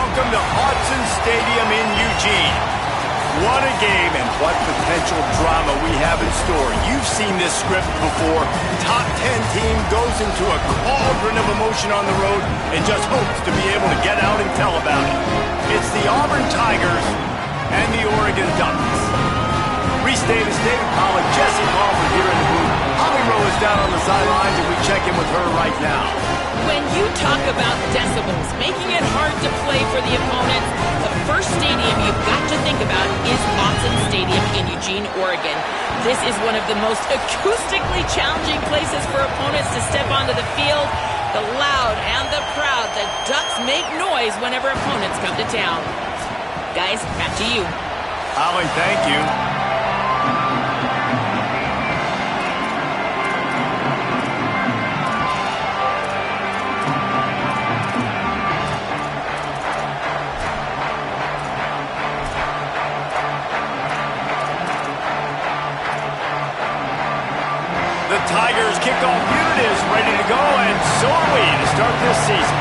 welcome to Autzen Stadium in Eugene. What a game and what potential drama we have in store. You've seen this script before. Top 10 team goes into a cauldron of emotion on the road and just hopes to be able to get out and tell about it. It's the Auburn Tigers and the Oregon Ducks. Reese Davis, David Pollack, Jesse Crawford here in the booth. Holly Rowe is down on the sidelines, and we check in with her right now. When you talk about decibels, making it hard to play for the opponents, the first stadium you've got to think about is Autzen Stadium in Eugene, Oregon. This is one of the most acoustically challenging places for opponents to step onto the field. The loud and the proud, the Ducks make noise whenever opponents come to town. Guys, back to you. Holly, thank you. The Tigers kickoff unit is ready to go, and so are we to start this season.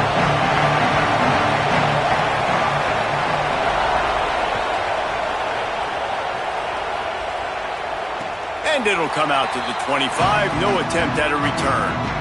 And it'll come out to the 25. No attempt at a return.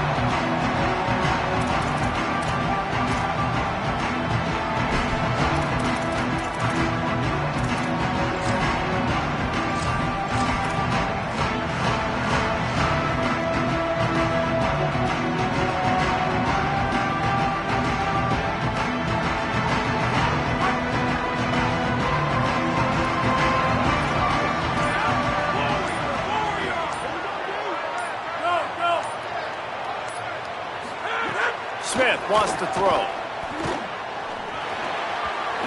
Smith wants to throw.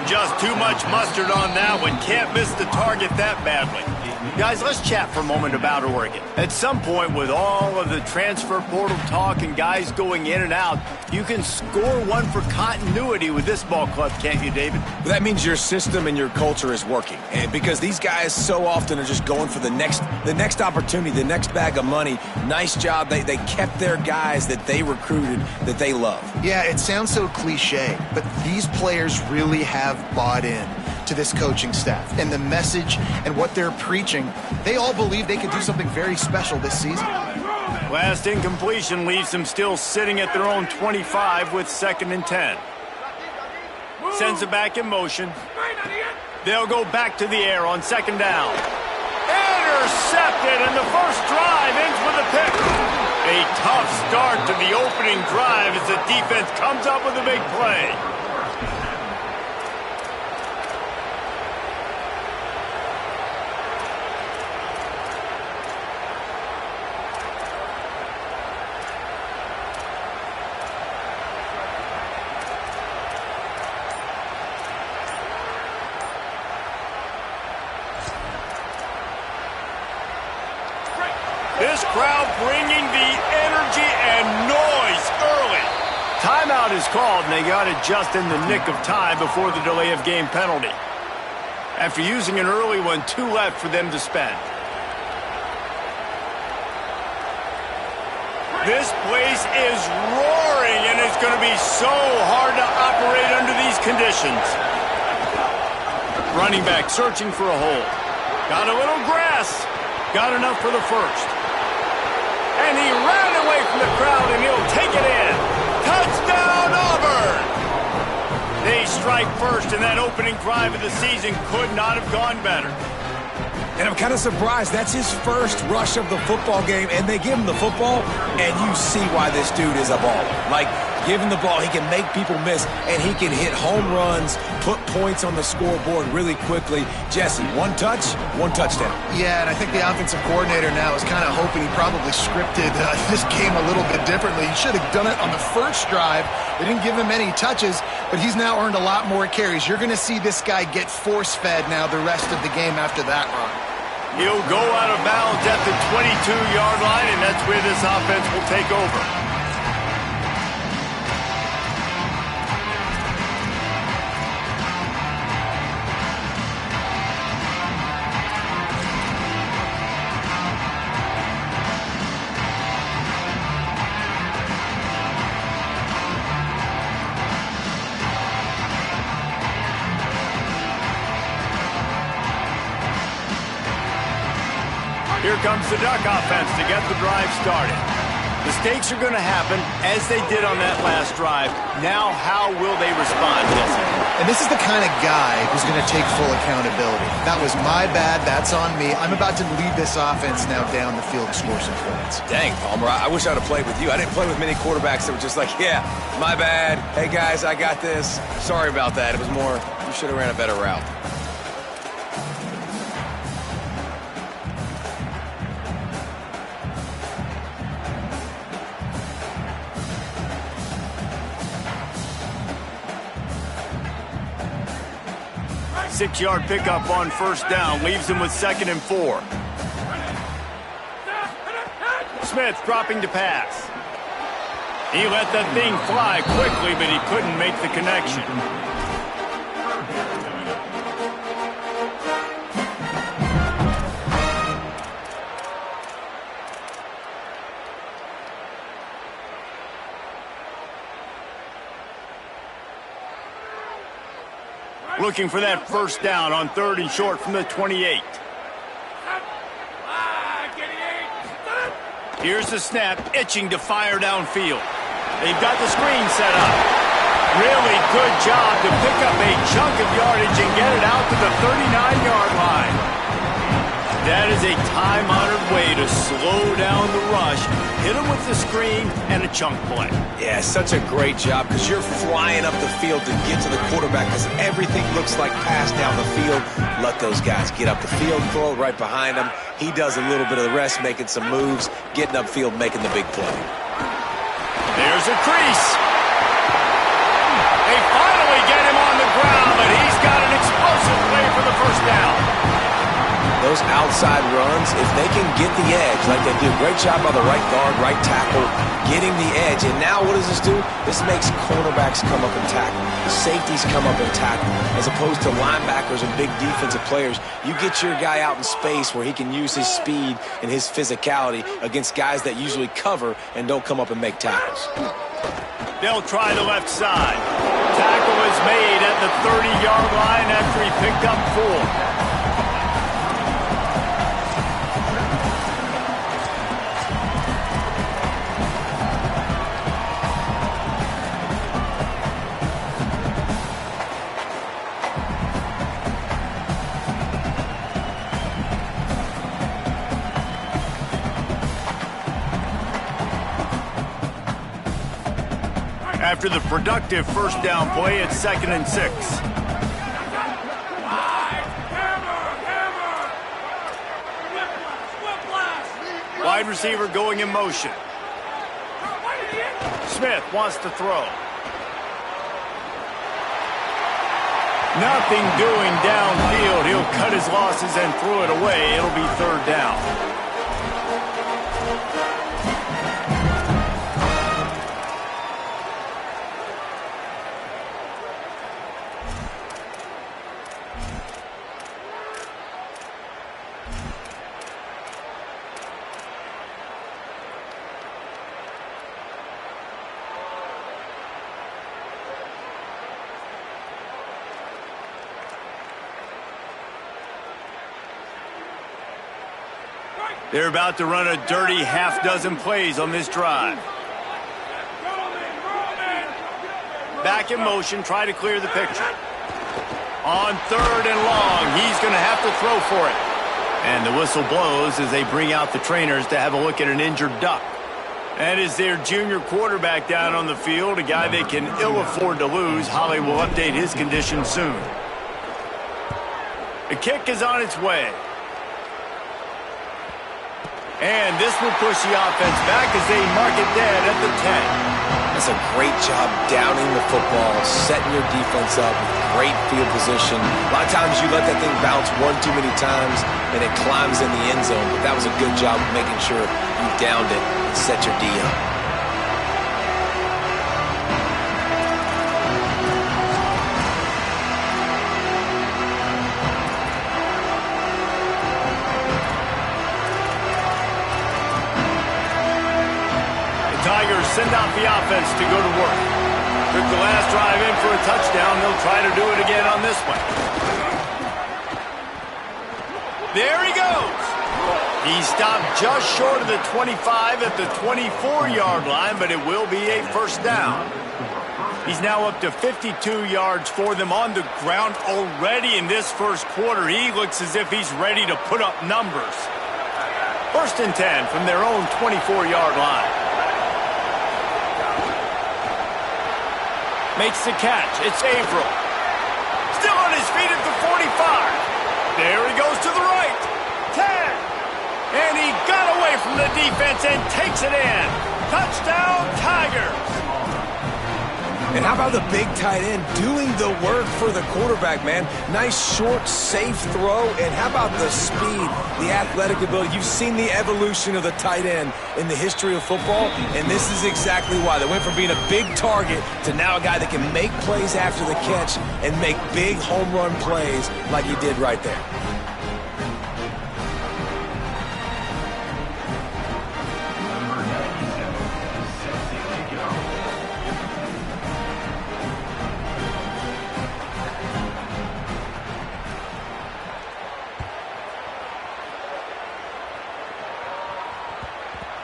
Just too much mustard on that one. Can't miss the target that badly. Guys, let's chat for a moment about Oregon. At some point, with all of the transfer portal talk and guys going in and out, you can score one for continuity with this ball club, can't you, David? Well, that means your system and your culture is working. And because these guys so often are just going for the next opportunity, the next bag of money. Nice job. They kept their guys that they recruited, that they love. Yeah, it sounds so cliche, but these players really have bought in to this coaching staff and the message and what they're preaching. They all believe they can do something very special this season. Last incompletion leaves them still sitting at their own 25 with 2nd and 10. Sends it back in motion. They'll go back to the air on 2nd down. Intercepted, and the first drive ends with a pick. A tough start to the opening drive as the defense comes up with a big play. This crowd bringing the energy and noise early. Timeout is called, and they got it just in the nick of time before the delay of game penalty. After using an early one, 2 left for them to spend. This place is roaring, and it's going to be so hard to operate under these conditions. Running back searching for a hole. Got a little grass. Got enough for the first. And he ran away from the crowd, and he'll take it in. Touchdown, Auburn! They strike first, and that opening drive of the season could not have gone better. And I'm kind of surprised. That's his first rush of the football game, and they give him the football, and you see why this dude is a baller. Like, give him the ball, he can make people miss, and he can hit home runs, put points on the scoreboard really quickly. Jesse, 1 touch, 1 touchdown. Yeah, and I think the offensive coordinator now is kind of hoping he probably scripted this game a little bit differently. He should have done it on the first drive. They didn't give him any touches, but he's now earned a lot more carries. You're going to see this guy get force-fed now the rest of the game after that run. He'll go out of bounds at the 22-yard line, and that's where this offense will take over. Here comes the Duck offense to get the drive started. Mistakes are going to happen, as they did on that last drive. Now, how will they respond, Jesse? And this is the kind of guy who's going to take full accountability. That was my bad. That's on me. I'm about to lead this offense now down the field and score some points. Dang, Palmer, I wish I would have played with you. I didn't play with many quarterbacks that were just like, yeah, my bad. Hey, guys, I got this. Sorry about that. It was more, you should have ran a better route. Six-yard pickup on first down leaves him with 2nd and 4. Smith dropping to pass. He let that thing fly quickly, but he couldn't make the connection. Looking for that first down on 3rd and short from the 28. Here's the snap, itching to fire downfield. They've got the screen set up. Really good job to pick up a chunk of yardage and get it out to the 39-yard line. That is a time-honored way to slow down the rush, hit him with the screen, and a chunk play. Yeah, such a great job because you're flying up the field to get to the quarterback because everything looks like pass down the field. Let those guys get up the field, throw it right behind him. He does a little bit of the rest, making some moves, getting upfield, making the big play. There's a crease. They finally get him on the ground, but he's got an explosive play for the first down. Those outside runs, if they can get the edge, like they do, great job by the right guard, right tackle, getting the edge. And now what does this do? This makes cornerbacks come up and tackle. The safeties come up and tackle. As opposed to linebackers and big defensive players, you get your guy out in space where he can use his speed and his physicality against guys that usually cover and don't come up and make tackles. They'll try the left side. Tackle is made at the 30-yard line after he picked up 4. After the productive first down play, it's 2nd and 6. Wide receiver going in motion. Smith wants to throw. Nothing doing downfield. He'll cut his losses and throw it away. It'll be 3rd down. They're about to run a dirty half-dozen plays on this drive. Back in motion, try to clear the picture. On 3rd and long, he's going to have to throw for it. And the whistle blows as they bring out the trainers to have a look at an injured Duck. That is their junior quarterback down on the field, a guy they can ill afford to lose. Holly will update his condition soon. The kick is on its way. And this will push the offense back as they mark it dead at the 10. That's a great job downing the football, setting your defense up, great field position. A lot of times you let that thing bounce one too many times and it climbs in the end zone, but that was a good job of making sure you downed it and set your D up. Tigers send out the offense to go to work. Took the last drive in for a touchdown. They'll try to do it again on this one. There he goes. He stopped just short of the 25 at the 24-yard line, but it will be a first down. He's now up to 52 yards for them on the ground already in this first quarter. He looks as if he's ready to put up numbers. First and 10 from their own 24-yard line. Makes the catch. It's Averill. Still on his feet at the 45. There he goes to the right. 10. And he got away from the defense and takes it in. Touchdown, Tigers. And how about the big tight end doing the work for the quarterback, man? Nice, short, safe throw. And how about the speed, the athletic ability? You've seen the evolution of the tight end in the history of football, and this is exactly why. They went from being a big target to now a guy that can make plays after the catch and make big home run plays like he did right there.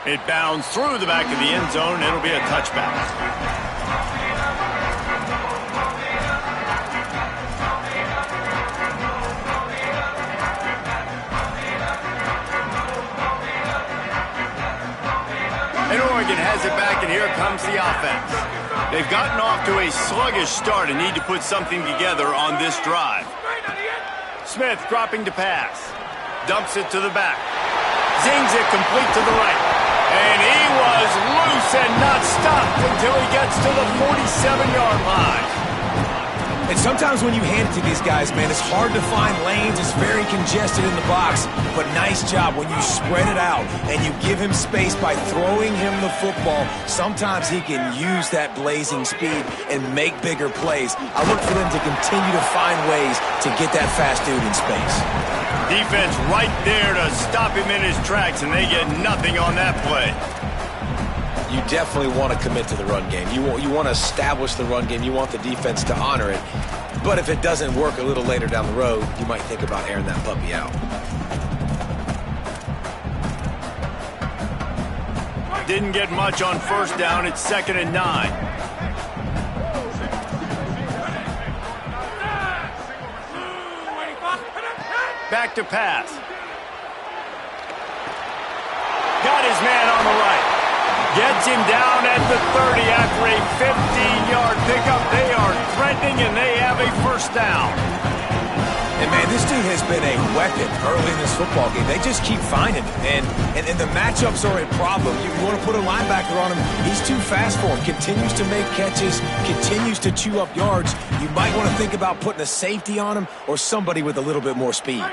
It bounds through the back of the end zone. It'll be a touchback. And Oregon has it back, and here comes the offense. They've gotten off to a sluggish start and need to put something together on this drive. Smith dropping to pass. Dumps it to the back. Zings it complete to the right. And he was loose and not stopped until he gets to the 47-yard line. And sometimes when you hand it to these guys, man, it's hard to find lanes. It's very congested in the box. But nice job when you spread it out and you give him space by throwing him the football. Sometimes he can use that blazing speed and make bigger plays. I look for them to continue to find ways to get that fast dude in space. Defense right there to stop him in his tracks, and they get nothing on that play. You definitely want to commit to the run game. You want to establish the run game. You want the defense to honor it. But if it doesn't work a little later down the road, you might think about airing that puppy out. Didn't get much on first down. It's 2nd and 9. Back to pass. Got his man on the right. Gets him down at the 30 after a 15-yard pickup. They are threatening, and they have a first down. And, man, this dude has been a weapon early in this football game. They just keep finding him. And the matchups are a problem. You want to put a linebacker on him. He's too fast for him. Continues to make catches. Continues to chew up yards. You might want to think about putting a safety on him or somebody with a little bit more speed.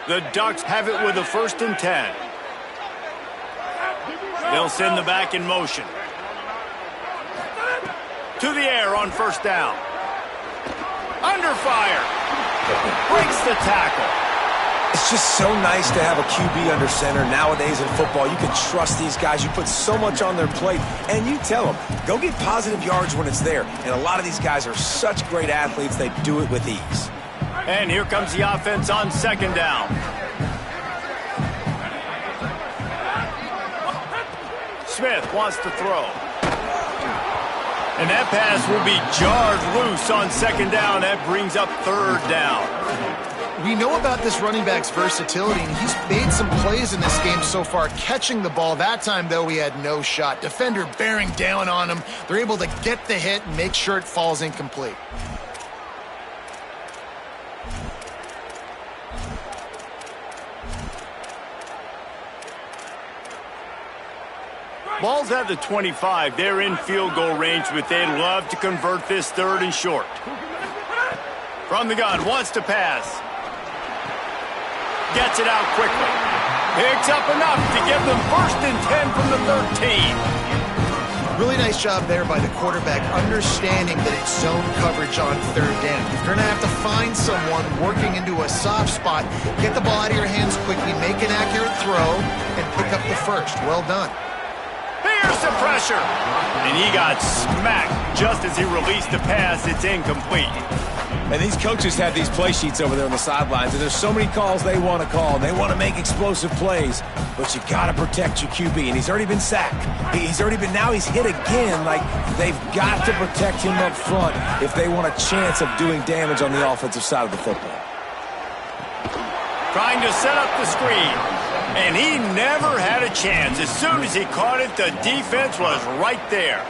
The Ducks have it with a 1st and 10. They'll send the back in motion. To the air on first down. Under fire. Breaks the tackle. It's just so nice to have a QB under center. Nowadays in football, you can trust these guys. You put so much on their plate, and you tell them, go get positive yards when it's there. And a lot of these guys are such great athletes, they do it with ease. And here comes the offense on 2nd down. Smith wants to throw. And that pass will be jarred loose on 2nd down. That brings up 3rd down. We know about this running back's versatility, and he's made some plays in this game so far, catching the ball. That time, though, he had no shot. Defender bearing down on him. They're able to get the hit and make sure it falls incomplete. Ball's at the 25. They're in field goal range, but they'd love to convert this 3rd and short. From the gun, wants to pass. Gets it out quickly. Picks up enough to give them 1st and 10 from the 13. Really nice job there by the quarterback, understanding that it's zone coverage on 3rd down. If you're going to have to find someone working into a soft spot, get the ball out of your hands quickly, make an accurate throw, and pick up the 1st. Well done. Here's Here's the pressure. And he got smacked just as he released the pass. It's incomplete. And these coaches have these play sheets over there on the sidelines, and there's so many calls they want to call. They want to make explosive plays, but you got to protect your QB, and he's already been sacked. Now he's hit again. Like, they've got to protect him up front if they want a chance of doing damage on the offensive side of the football. Trying to set up the screen, and he never had a chance. As soon as he caught it, the defense was right there.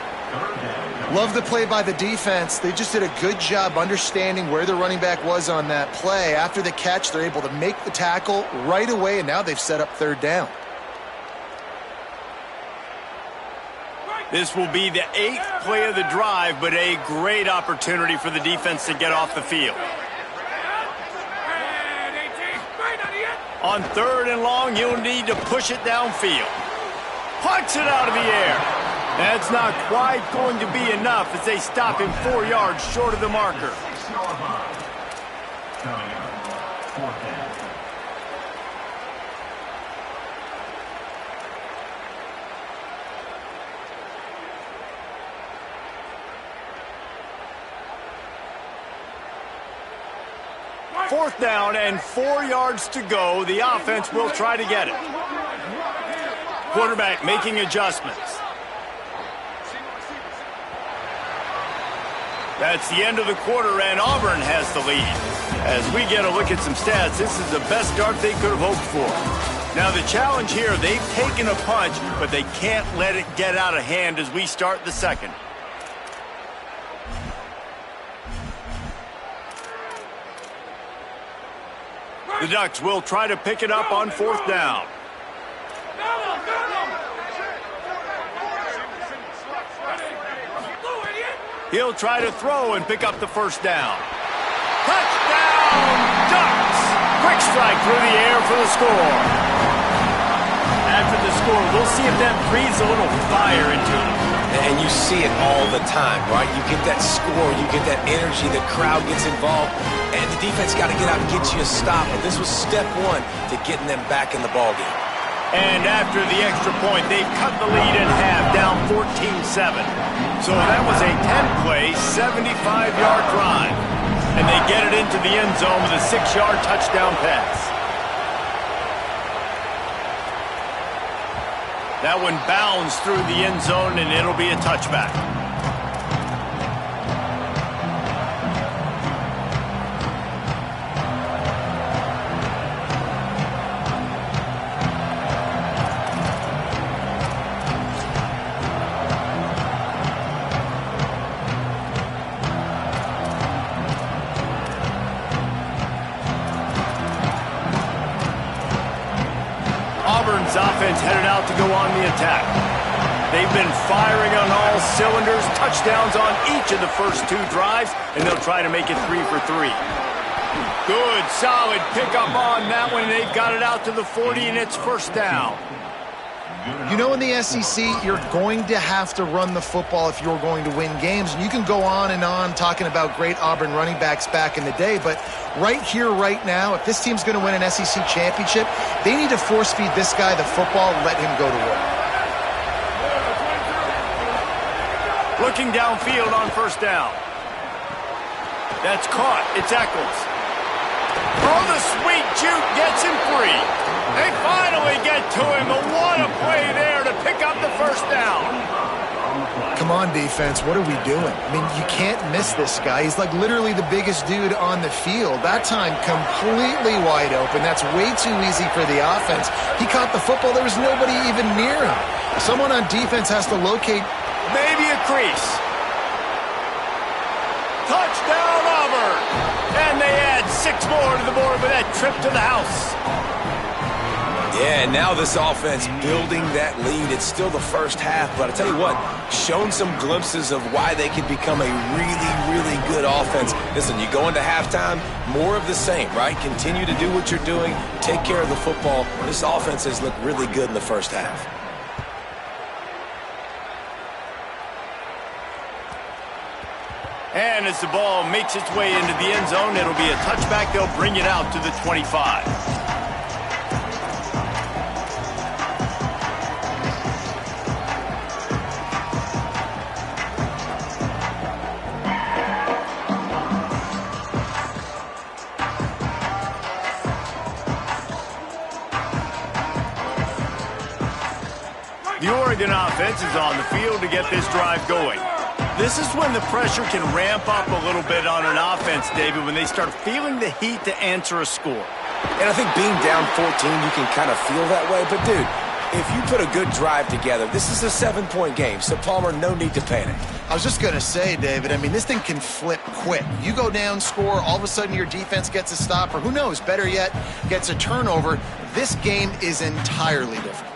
Love the play by the defense. They just did a good job understanding where the running back was on that play. After the catch, they're able to make the tackle right away, and now they've set up third down. This will be the 8th play of the drive, but a great opportunity for the defense to get off the field. On 3rd and long, you'll need to push it downfield. Punts it out of the air. That's not quite going to be enough as they stop him 4 yards short of the marker. Fourth down and 4 yards to go. The offense will try to get it. Quarterback making adjustments. That's the end of the quarter, and Auburn has the lead. As we get a look at some stats, this is the best start they could have hoped for. Now the challenge here, they've taken a punch, but they can't let it get out of hand as we start the second. The Ducks will try to pick it up on 4th down. He'll try to throw and pick up the first down. Touchdown, Ducks! Quick strike through the air for the score. After the score, we'll see if that breathes a little fire into them. And you see it all the time, right? You get that score, you get that energy, the crowd gets involved, and the defense got to get out and get you a stop. And this was step one to getting them back in the ballgame. And after the extra point, they've cut the lead in half, down 14-7. So that was a 10-play, 75-yard drive. And they get it into the end zone with a 6-yard touchdown pass. That one bounds through the end zone, and it'll be a touchback. Auburn's offense headed out to go on the attack. They've been firing on all cylinders, touchdowns on each of the first 2 drives, and they'll try to make it 3 for 3. Good, solid pickup on that one. They've got it out to the 40, and it's first down. You know, in the SEC, you're going to have to run the football if you're going to win games. And you can go on and on talking about great Auburn running backs back in the day, but right here, right now, if this team's going to win an SEC championship, they need to force-feed this guy the football, let him go to work. Looking downfield on first down. That's caught. It's Eccles. Oh, the sweet juke gets him free. They finally get to him, but what a play there to pick up the first down. Come on, defense, what are we doing? I mean, you can't miss this guy. He's like literally the biggest dude on the field. That time, completely wide open. That's way too easy for the offense. He caught the football. There was nobody even near him. Someone on defense has to locate. Maybe a crease. Touchdown, Auburn. And they add 6 more to the board with that trip to the house. Yeah, and now this offense building that lead. It's still the first half, but I tell you what, shown some glimpses of why they could become a really, really good offense. Listen, you go into halftime, more of the same, right? Continue to do what you're doing, take care of the football. This offense has looked really good in the first half. And as the ball makes its way into the end zone, it'll be a touchback. They'll bring it out to the 25. Oregon offense is on the field to get this drive going. This is when the pressure can ramp up a little bit on an offense, David, when they start feeling the heat to answer a score. And I think being down 14, you can kind of feel that way. But, dude, if you put a good drive together, this is a 7-point game. So, Palmer, no need to panic. I was just going to say, David, I mean, this thing can flip quick. You go down, score, all of a sudden your defense gets a stop, or who knows, better yet, gets a turnover. This game is entirely different.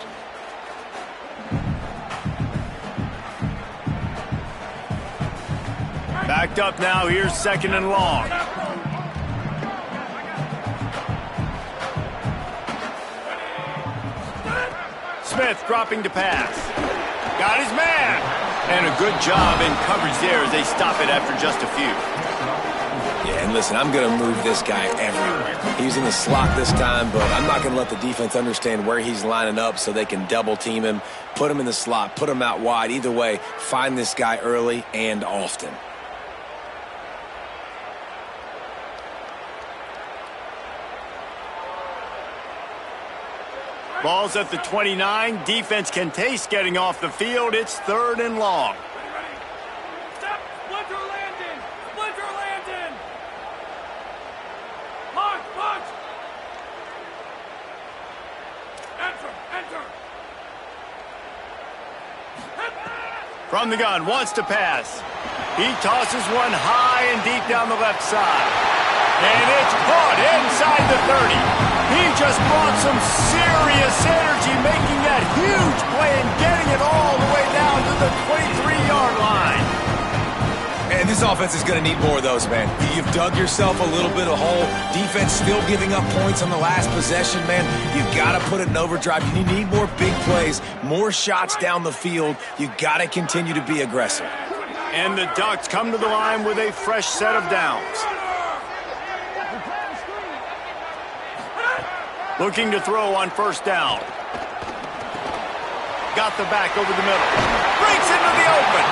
Backed up now, here's 2nd and long. Smith dropping to pass. Got his man. And a good job in coverage there as they stop it after just a few. Yeah, and listen, I'm going to move this guy everywhere. He's in the slot this time, but I'm not going to let the defense understand where he's lining up so they can double team him, put him in the slot, put him out wide. Either way, find this guy early and often. Ball's at the 29. Defense can taste getting off the field. It's 3rd and long. Step, splinter landing! Splinter landing! Punch, punch! Enter! From the gun, wants to pass. He tosses one high and deep down the left side. And it's caught inside the 30. He just brought some serious energy, making that huge play and getting it all the way down to the 23-yard line. And this offense is going to need more of those, man. You've dug yourself a little bit of hole. Defense still giving up points on the last possession, man. You've got to put it in overdrive. You need more big plays, more shots down the field. You've got to continue to be aggressive. And the Ducks come to the line with a fresh set of downs. Looking to throw on 1st down. Got the back over the middle. Breaks into the open.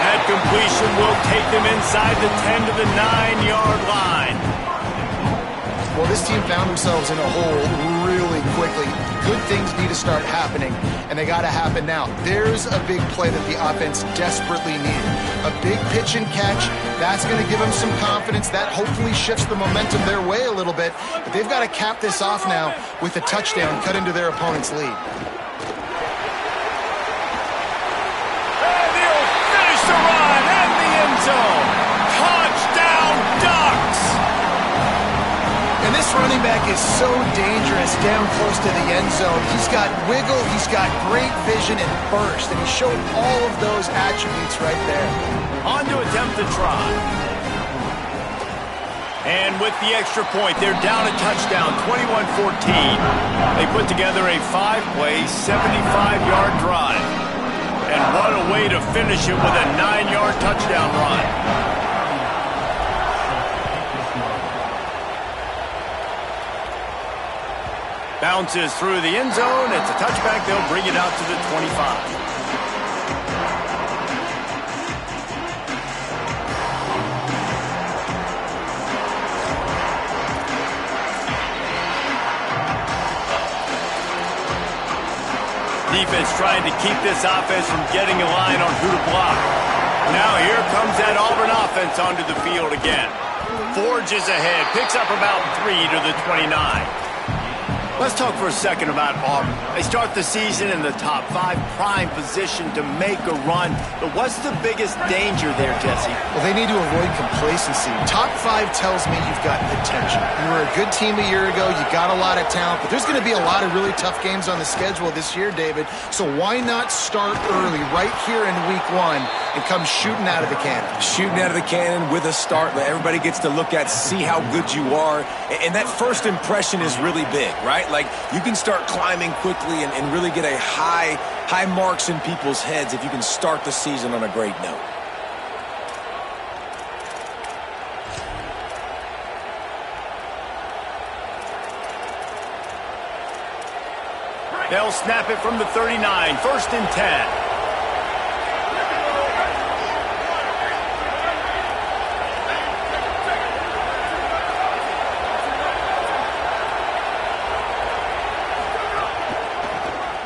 That completion will take them inside the 10 to the 9-yard line. Well, this team found themselves in a hole really quickly. Good things need to start happening, and they got to happen now. There's a big play that the offense desperately needed. A big pitch and catch. That's going to give them some confidence. That hopefully shifts the momentum their way a little bit. But they've got to cap this off now with a touchdown cut into their opponent's lead. And he'll finish the run in the end zone. Touchdown, Ducks! And this running back is so dangerous down close to the end zone. He's got wiggle, he's got great vision and burst, and he showed all of those attributes right there. On to attempt the try. And with the extra point, they're down a touchdown, 21-14. They put together a 5-play, 75-yard drive. And what a way to finish it with a 9-yard touchdown run. Bounces through the end zone. It's a touchback. They'll bring it out to the 25. Defense trying to keep this offense from getting a line on who to block. Now here comes that Auburn offense onto the field again. Forges ahead. Picks up about 3 to the 29. Let's talk for a second about Auburn. They start the season in the top 5 prime position to make a run. But what's the biggest danger there, Jesse? Well, they need to avoid complacency. Top 5 tells me you've got potential. You were a good team a year ago. You got a lot of talent. But there's going to be a lot of really tough games on the schedule this year, David. So why not start early right here in week 1 and come shooting out of the cannon? Shooting out of the cannon with a start that everybody gets to look at, see how good you are. And that first impression is really big, right? Like, you can start climbing quickly and really get a high marks in people's heads if you can start the season on a great note. They'll snap it from the 39, 1st and 10.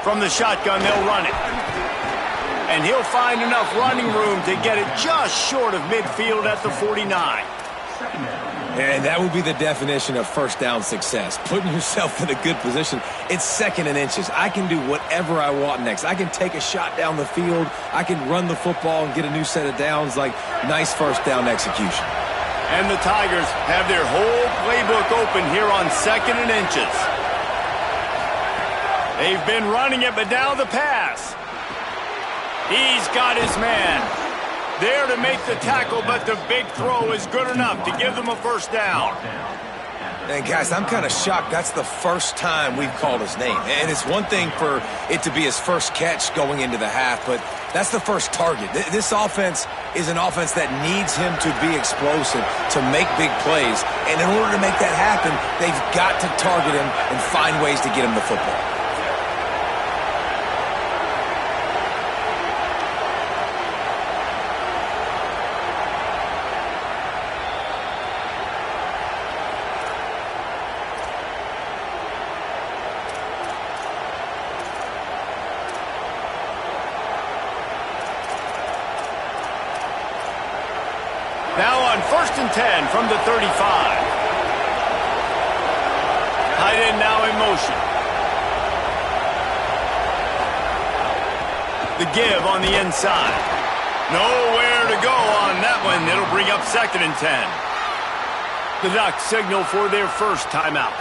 From the shotgun, they'll run it. And he'll find enough running room to get it just short of midfield at the 49. And that would be the definition of first down success. Putting yourself in a good position. It's 2nd and inches. I can do whatever I want next. I can take a shot down the field. I can run the football and get a new set of downs. Like, nice first down execution. And the Tigers have their whole playbook open here on 2nd and inches. They've been running it, but now the pass. He's got his man. There to make the tackle, but the big throw is good enough to give them a first down. And guys, I'm kind of shocked. That's the first time we've called his name. And it's one thing for it to be his first catch going into the half, but that's the first target. This offense is an offense that needs him to be explosive, to make big plays. And in order to make that happen, they've got to target him and find ways to get him the football. Now on 1st and 10 from the 35. Tight end now in motion. The give on the inside. Nowhere to go on that one. It'll bring up 2nd and 10. The Ducks signal for their first timeout.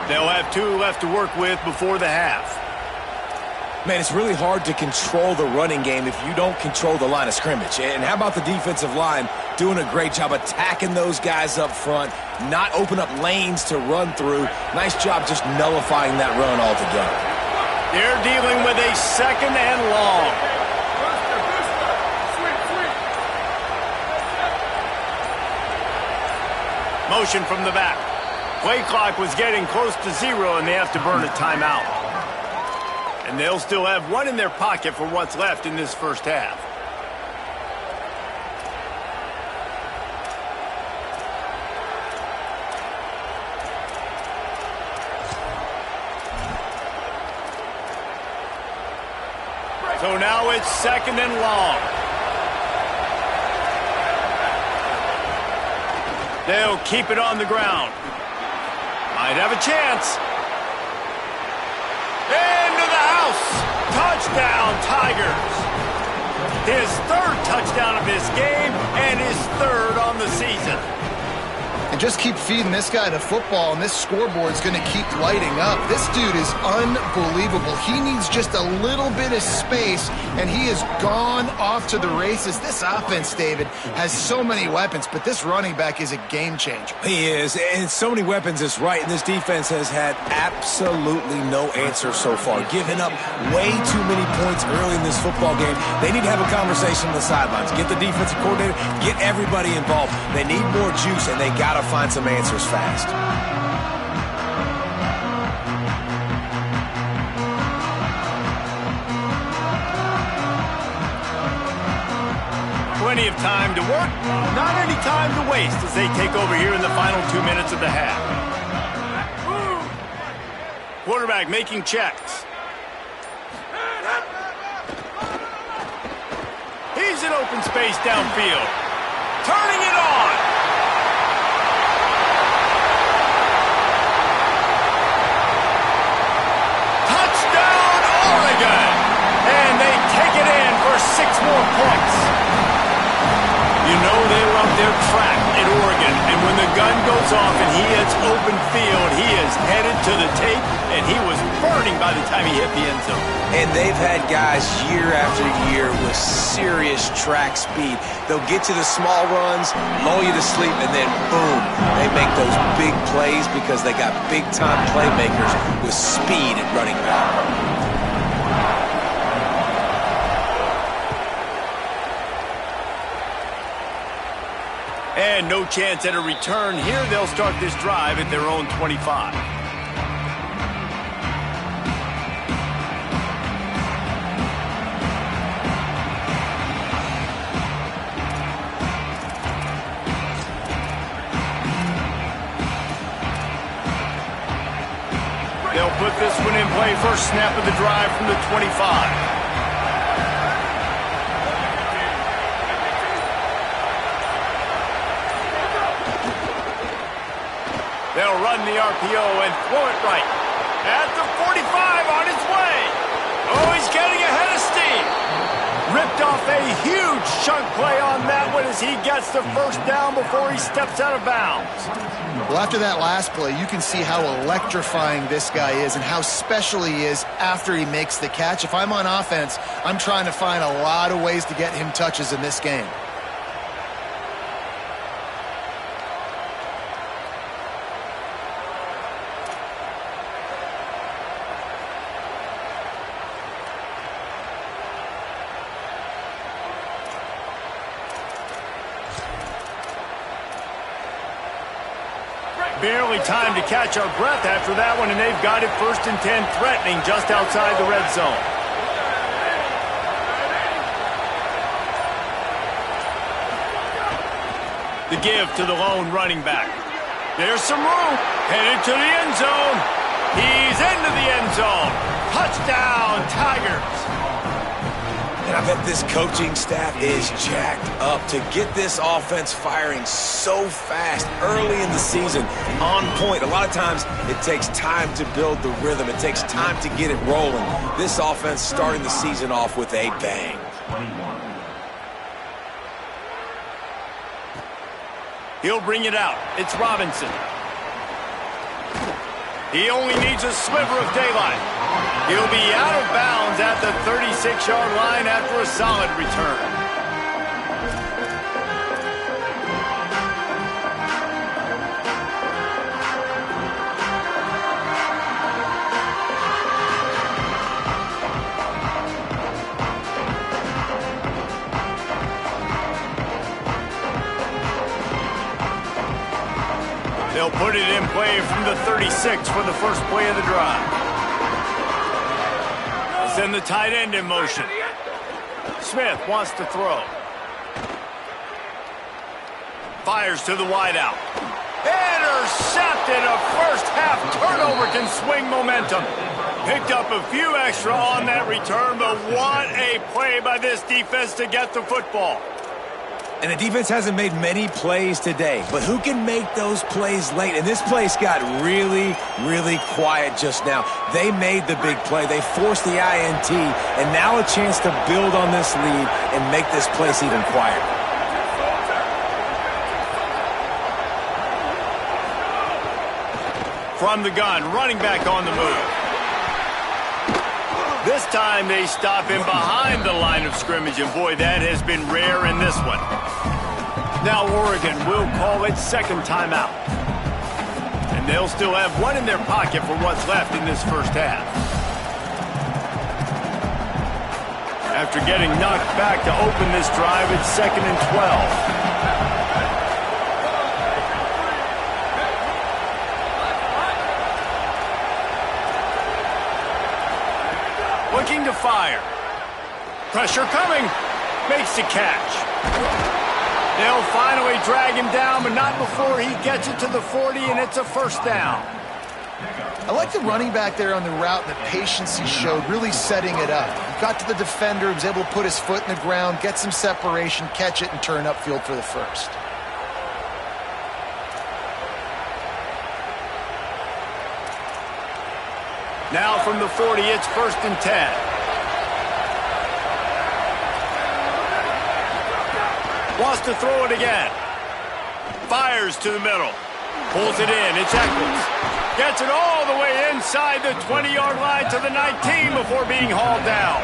They'll have 2 left to work with before the half. Man, it's really hard to control the running game if you don't control the line of scrimmage. And how about the defensive line doing a great job attacking those guys up front, not open up lanes to run through. Nice job just nullifying that run altogether. They're dealing with a 2nd and long. Motion from the back. Play clock was getting close to 0, and they have to burn a timeout. And they'll still have 1 in their pocket for what's left in this first half. So now it's 2nd and long. They'll keep it on the ground. Might have a chance. Into the house. Touchdown, Tigers. His 3rd touchdown of this game and his 3rd on the season. And just keep feeding this guy the football, and this scoreboard's going to keep lighting up. This dude is unbelievable. He needs just a little bit of space, and he has gone off to the races. This offense, David, has so many weapons, but this running back is a game changer. He is, and so many weapons is right, and this defense has had absolutely no answer so far, giving up way too many points early in this football game. They need to have a conversation on the sidelines. Get the defensive coordinator, get everybody involved. They need more juice, and they got to find some answers fast. Plenty of time to work, not any time to waste as they take over here in the final 2 minutes of the half. Quarterback making checks. He's in open space downfield. Turning it on. And they take it in for 6 more points. You know they love their track at Oregon, and when the gun goes off and he hits open field, he is headed to the tape, and he was burning by the time he hit the end zone. And they've had guys year after year with serious track speed. They'll get to the small runs, lull you to sleep, and then boom, they make those big plays because they got big-time playmakers with speed at running back. And no chance at a return here. They'll start this drive at their own 25. They'll put this one in play. First snap of the drive from the 25. They'll run the RPO and throw it right. At the 45 on his way. Oh, he's getting ahead of steam. Ripped off a huge chunk play on that one as he gets the first down before he steps out of bounds. Well, after that last play, you can see how electrifying this guy is and how special he is after he makes the catch. If I'm on offense, I'm trying to find a lot of ways to get him touches in this game. Barely time to catch our breath after that one, and they've got it 1st and 10, threatening just outside the red zone. The give to the lone running back. There's some room. Headed to the end zone. He's into the end zone. Touchdown, Tigers. And I bet this coaching staff is jacked up to get this offense firing so fast early in the season, on point. A lot of times it takes time to build the rhythm. It takes time to get it rolling. This offense starting the season off with a bang. He'll bring it out. It's Robinson. He only needs a sliver of daylight. He'll be out of bounds at the 36-yard line after a solid return. They'll put it in play from the 36 for the first play of the drive. Send the tight end in motion. Smith wants to throw. Fires to the wideout. Intercepted. A first-half turnover can swing momentum. Picked up a few extra on that return, but what a play by this defense to get the football. And the defense hasn't made many plays today, but who can make those plays late? And this place got really, really quiet just now. They made the big play. They forced the INT, and now a chance to build on this lead and make this place even quieter. From the gun, running back on the move. This time they stop him behind the line of scrimmage, and boy, that has been rare in this one. Now Oregon will call its second timeout. And they'll still have one in their pocket for what's left in this first half. After getting knocked back to open this drive, it's 2nd and 12. Looking to fire. Pressure coming. Makes the catch. They'll finally drag him down, but not before he gets it to the 40, and it's a first down. I like the running back there on the route and the patience he showed, really setting it up. He got to the defender, was able to put his foot in the ground, get some separation, catch it, and turn upfield for the first. Now from the 40, it's 1st and 10. Wants to throw it again. Fires to the middle. Pulls it in. It's Eccles. Gets it all the way inside the 20-yard line to the 19 before being hauled down.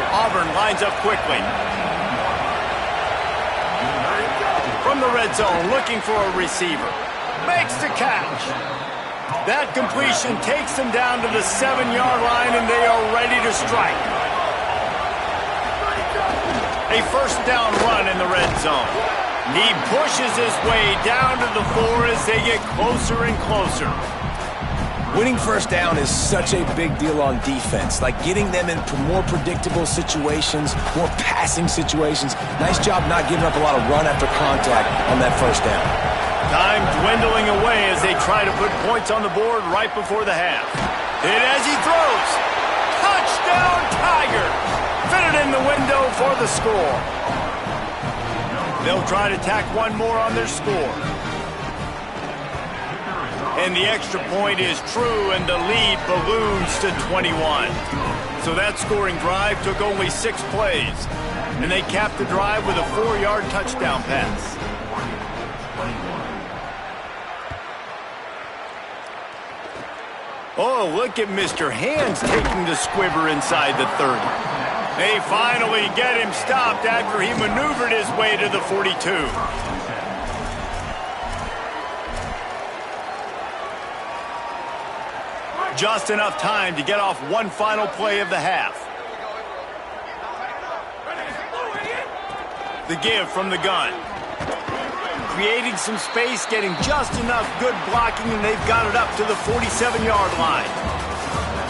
Auburn lines up quickly. From the red zone, looking for a receiver. Makes the catch. That completion takes them down to the 7-yard line, and they are ready to strike. A first down run in the red zone. He pushes his way down to the 4 as they get closer and closer. Winning first down is such a big deal on defense, like getting them in more predictable situations, more passing situations. Nice job not giving up a lot of run after contact on that first down. Time dwindling away as they try to put points on the board right before the half. Hit as he throws. Touchdown, Tiger! Fitted in the window for the score. They'll try to tack one more on their score. and the extra point is true, and the lead balloons to 21. So that scoring drive took only 6 plays, and they capped the drive with a 4-yard touchdown pass. Oh, look at Mr. Hands taking the squibber inside the 30. They finally get him stopped after he maneuvered his way to the 42. Just enough time to get off one final play of the half. The give from the gun. Creating some space, getting just enough good blocking, and they've got it up to the 47-yard line.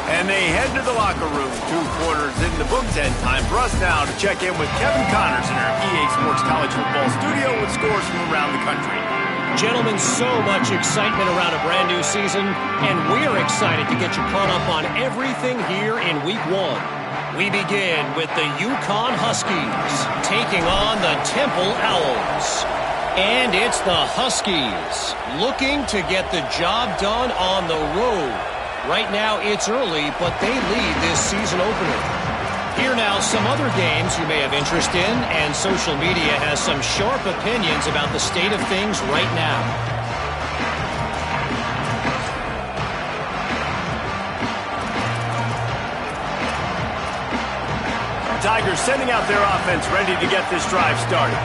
And they head to the locker room. 2 quarters in the books, and time for us now to check in with Kevin Connors in our EA Sports College Football studio with scores from around the country. Gentlemen, so much excitement around a brand new season, and we're excited to get you caught up on everything here in Week 1. We begin with the Yukon Huskies taking on the Temple Owls. And it's the Huskies looking to get the job done on the road. Right now it's early, but they lead this season opener. Here now some other games you may have interest in, and social media has some sharp opinions about the state of things right now. Tigers sending out their offense ready to get this drive started.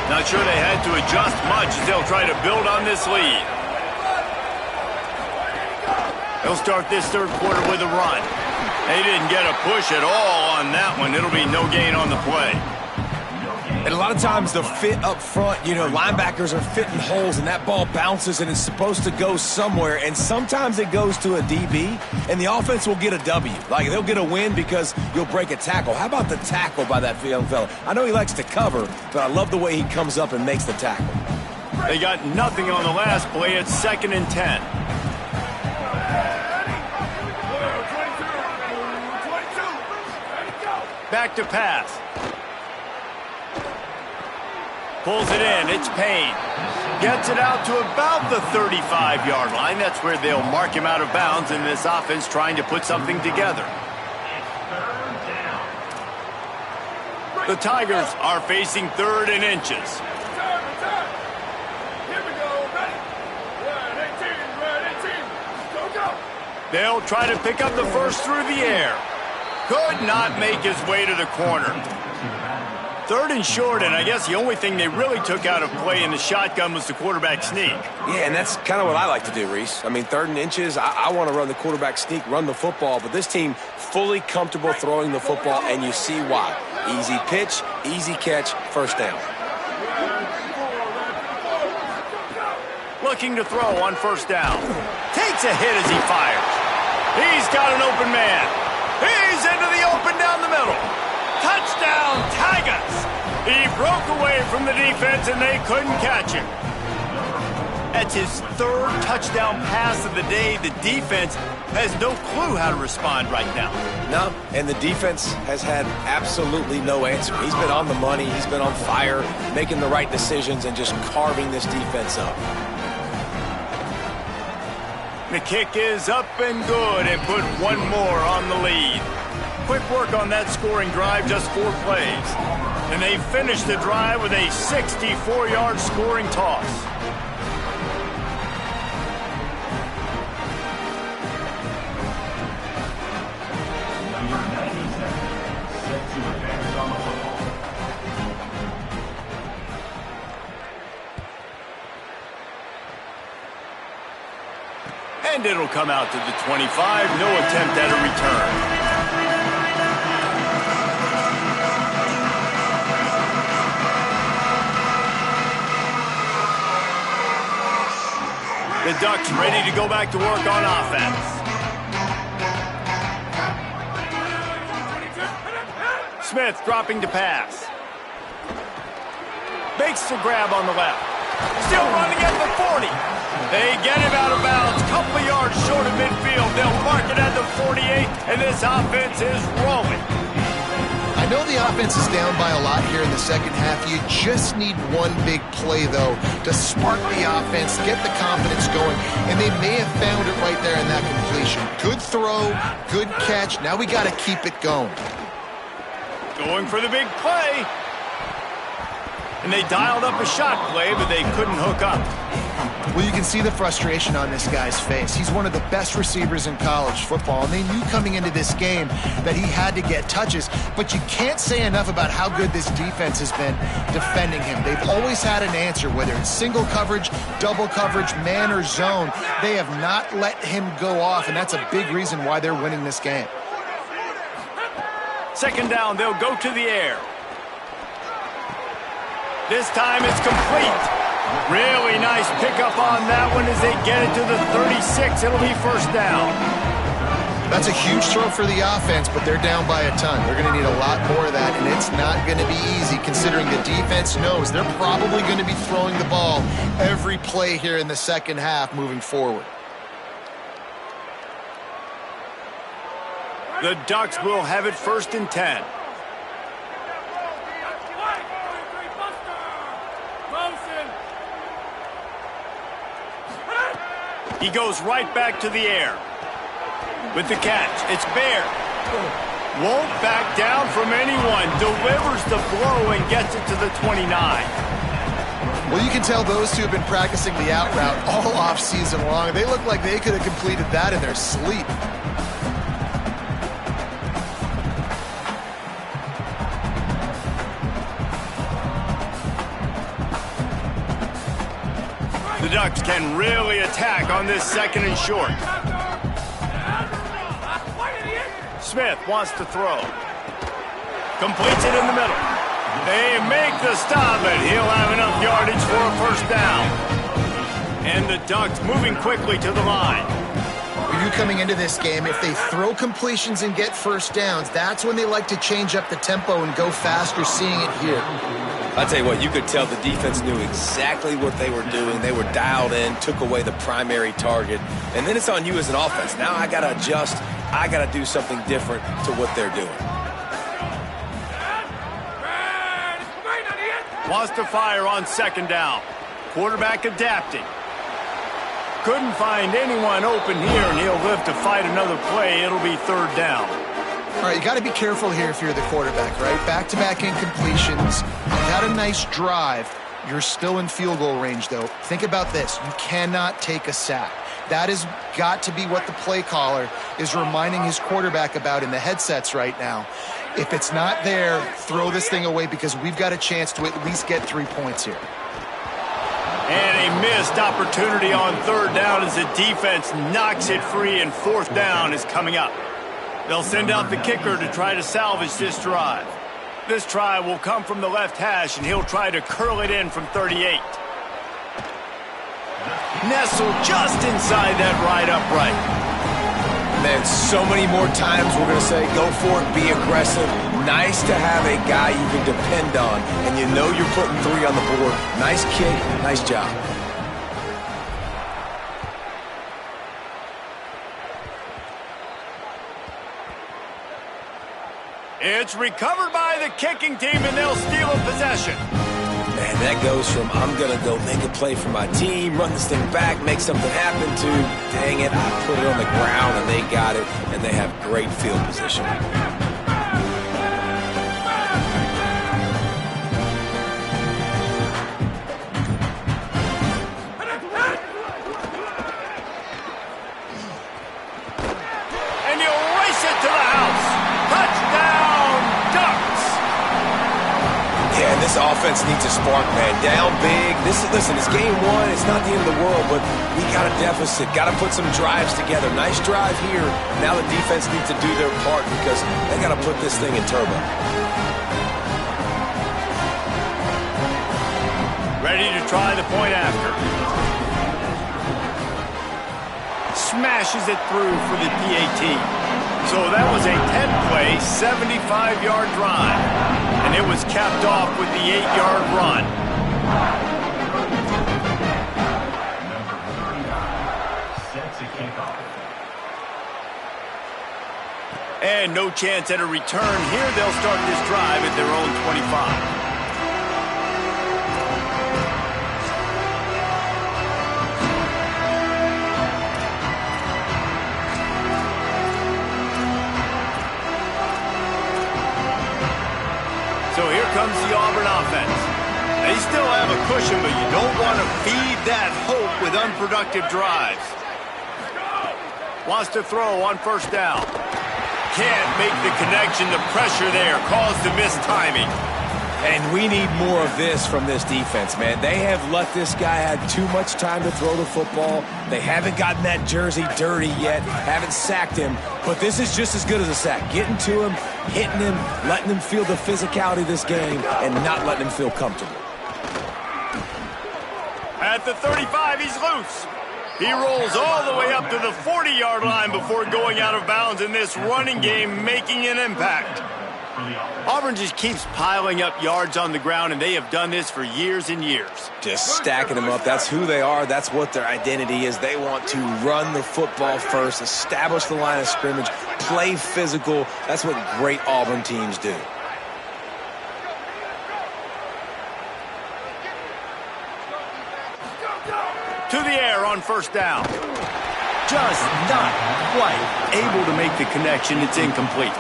Not sure they had to adjust much as they'll try to build on this lead. They'll start this third quarter with a run. They didn't get a push at all on that one. It'll be no gain on the play. And a lot of times the fit up front, linebackers are fitting holes and that ball bounces and it's supposed to go somewhere. And sometimes it goes to a DB and the offense will get a W. Like they'll get a win because you'll break a tackle. How about the tackle by that young fella? I know he likes to cover, but I love the way he comes up and makes the tackle. They got nothing on the last play. It's 2nd and 10. Back to pass. Pulls it in. It's Payne. Gets it out to about the 35-yard line. That's where they'll mark him out of bounds in this offense trying to put something together. The Tigers are facing 3rd and inches. Here we go. Ready? Red 18. Go. They'll try to pick up the first through the air. Could not make his way to the corner. 3rd and short, and I guess the only thing they really took out of play in the shotgun was the quarterback sneak. Yeah, and that's kind of what I like to do, Reese. I mean, 3rd and inches, I want to run the quarterback sneak, run the football, but this team fully comfortable throwing the football, and you see why. Easy pitch, easy catch, first down. Looking to throw on first down. Takes a hit as he fires. He's got an open man. He's into the open down the middle. Touchdown, Tigers! He broke away from the defense and they couldn't catch him. That's his 3rd touchdown pass of the day. The defense has no clue how to respond right now. No, and the defense has had absolutely no answer. He's been on the money, he's been on fire, making the right decisions and just carving this defense up. The kick is up and good and put one more on the lead. Quick work on that scoring drive, just 4 plays. And they finish the drive with a 64-yard scoring toss. And it'll come out to the 25. No attempt at a return. The Ducks ready to go back to work on offense. Smith dropping to pass. Makes the grab on the left. Still running at the 40. They get him out of bounds. Couple of yards short of midfield. They'll mark it at the 48, and this offense is rolling. I I know the offense is down by a lot here in the second half. You just need one big play, though, to spark the offense, get the confidence going, and they may have found it right there in that completion. Good throw, good catch. Now we got to keep it going. Going for the big play. And they dialed up a shot play, but they couldn't hook up. Well, you can see the frustration on this guy's face. He's one of the best receivers in college football, and they knew coming into this game that he had to get touches, but you can't say enough about how good this defense has been defending him. They've always had an answer, whether it's single coverage, double coverage, man or zone. They have not let him go off, and that's a big reason why they're winning this game. Second down, they'll go to the air. This time it's complete. Really nice pickup on that one as they get it to the 36. It'll be first down. That's a huge throw for the offense, but they're down by a ton. They're going to need a lot more of that, and it's not going to be easy considering the defense knows they're probably going to be throwing the ball every play here in the second half moving forward. The Ducks will have it first and 10. He goes right back to the air. With the catch, it's Bear. Won't back down from anyone. Delivers the blow and gets it to the 29. Well, you can tell those two have been practicing the out route all off season long. They look like they could have completed that in their sleep. The Ducks can really attack on this second and short. Smith wants to throw. Completes it in the middle. They make the stop, and he'll have enough yardage for a first down. And the Ducks moving quickly to the line. When you coming into this game, if they throw completions and get first downs, that's when they like to change up the tempo and go faster, seeing it here. I'll tell you what, you could tell the defense knew exactly what they were doing. They were dialed in, took away the primary target, and then it's on you as an offense. Now I got to adjust. I got to do something different to what they're doing. Wants to fire on second down. Quarterback adapting. Couldn't find anyone open here, and he'll live to fight another play. It'll be third down. All right, you got to be careful here if you're the quarterback, right? Back-to-back incompletions. You had a nice drive. You're still in field goal range, though. Think about this. You cannot take a sack. That has got to be what the play caller is reminding his quarterback about in the headsets right now. If it's not there, throw this thing away because we've got a chance to at least get 3 points here. And a missed opportunity on third down as the defense knocks it free, and fourth down is coming up. They'll send out the kicker to try to salvage this drive. This try will come from the left hash, and he'll try to curl it in from 38. Nestled just inside that right upright. Man, so many more times we're going to say, go for it, be aggressive. Nice to have a guy you can depend on, and you know you're putting 3 on the board. Nice kick, nice job. It's recovered by the kicking team, and they'll steal a possession. Man, that goes from I'm going to go make a play for my team, run this thing back, make something happen, to dang it, I put it on the ground, and they got it, and they have great field position. And you race it to the house. Touchdown, Ducks! Yeah, and this offense needs a spark, man. Down big. Listen, it's game 1. It's not the end of the world, but we got a deficit. Got to put some drives together. Nice drive here. Now the defense needs to do their part because they got to put this thing in turbo. Ready to try the point after. Smashes it through for the PAT. So that was a 10-play, 75-yard drive. And it was capped off with the 8-yard run. And And no chance at a return here. They'll start this drive at their own 25. So here comes the Auburn offense. They still have a cushion, but you don't want to feed that hope with unproductive drives. Wants to throw on first down. Can't make the connection. The pressure there caused the missed timing. And we need more of this from this defense, man. They have let this guy have too much time to throw the football. They haven't gotten that jersey dirty yet, haven't sacked him. But this is just as good as a sack. Getting to him, hitting him, letting him feel the physicality of this game, and not letting him feel comfortable. At the 35, he's loose. He rolls all the way up to the 40-yard line before going out of bounds in this running game, making an impact. Auburn just keeps piling up yards on the ground, and they have done this for years and years. Just stacking them up. That's who they are. That's what their identity is. They want to run the football first, establish the line of scrimmage, play physical. That's what great Auburn teams do. To the air on first down. Just not quite able to make the connection. It's incomplete.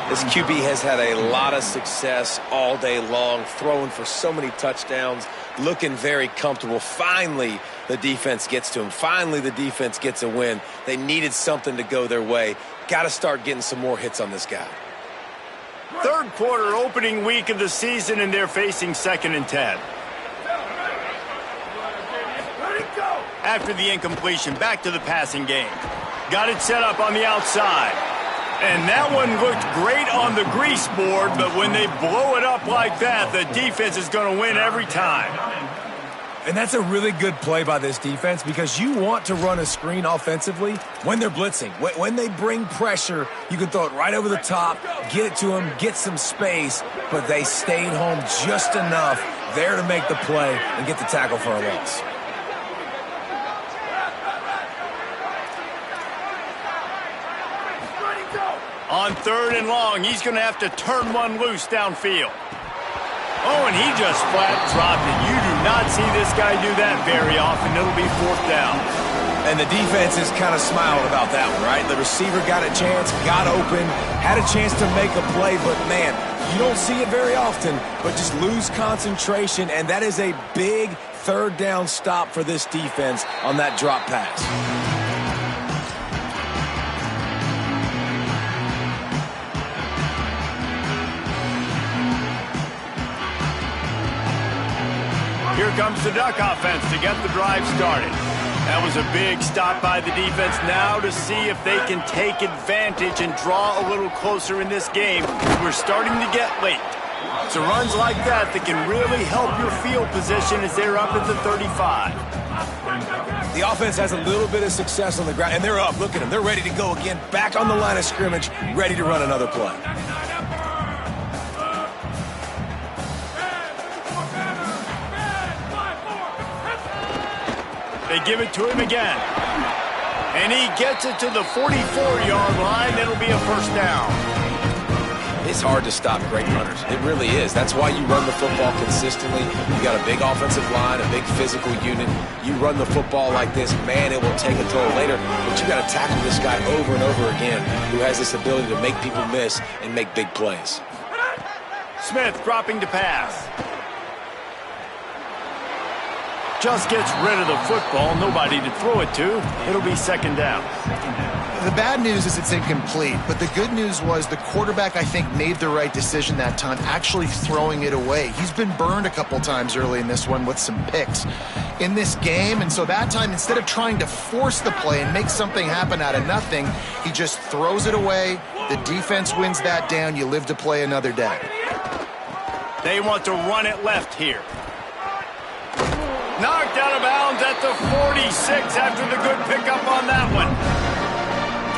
This QB has had a lot of success all day long, throwing for so many touchdowns, looking very comfortable. Finally, the defense gets to him. Finally, the defense gets a win. They needed something to go their way. Got to start getting some more hits on this guy. Third quarter, opening week of the season, and they're facing 2nd and 10. After the incompletion, back to the passing game. Got it set up on the outside. And that one looked great on the grease board, but when they blow it up like that, the defense is going to win every time. And that's a really good play by this defense because you want to run a screen offensively when they're blitzing. When they bring pressure, you can throw it right over the top, get it to them, get some space, but they stayed home just enough there to make the play and get the tackle for a loss. On 3rd and long, he's going to have to turn one loose downfield. Oh, and he just flat dropped it. You do not see this guy do that very often. It'll be 4th down. And the defense is kind of smiling about that one, right? The receiver got a chance, got open, had a chance to make a play, but man, you don't see it very often, but just lose concentration, and that is a big 3rd down stop for this defense on that drop pass. Here comes the Duck offense to get the drive started. That was a big stop by the defense. Now to see if they can take advantage and draw a little closer in this game. We're starting to get late. So runs like that can really help your field position as they're up at the 35. The offense has a little bit of success on the ground, and they're up. Look at them. They're ready to go again. Back on the line of scrimmage, ready to run another play. They give it to him again. And he gets it to the 44-yard line. It'll be a 1st down. It's hard to stop great runners. It really is. That's why you run the football consistently. You got a big offensive line, a big physical unit. You run the football like this, man, it will take a toll later. But you got to tackle this guy over and over again who has this ability to make people miss and make big plays. Smith dropping to pass. Just gets rid of the football. Nobody to throw it to. It'll be 2nd down. The bad news is it's incomplete, but the good news was the quarterback, I think, made the right decision that time, actually throwing it away. He's been burned a couple times early in this one with some picks in this game, and so that time, instead of trying to force the play and make something happen out of nothing, he just throws it away. The defense wins that down. You live to play another day. They want to run it left here. Knocked out of bounds at the 46 after the good pickup on that one.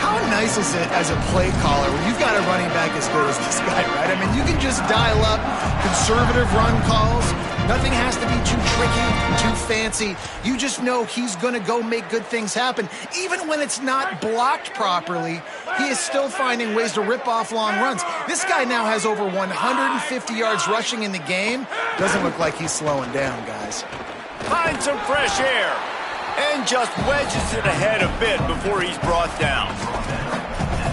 How in nice is it as a play caller when you've got a running back as good as this guy, right? I mean, you can just dial up conservative run calls. Nothing has to be too tricky, too fancy. You just know he's going to go make good things happen. Even when it's not blocked properly, he is still finding ways to rip off long runs. This guy now has over 150 yards rushing in the game. Doesn't look like he's slowing down, guys. Find some fresh air and just wedges it ahead a bit before he's brought down.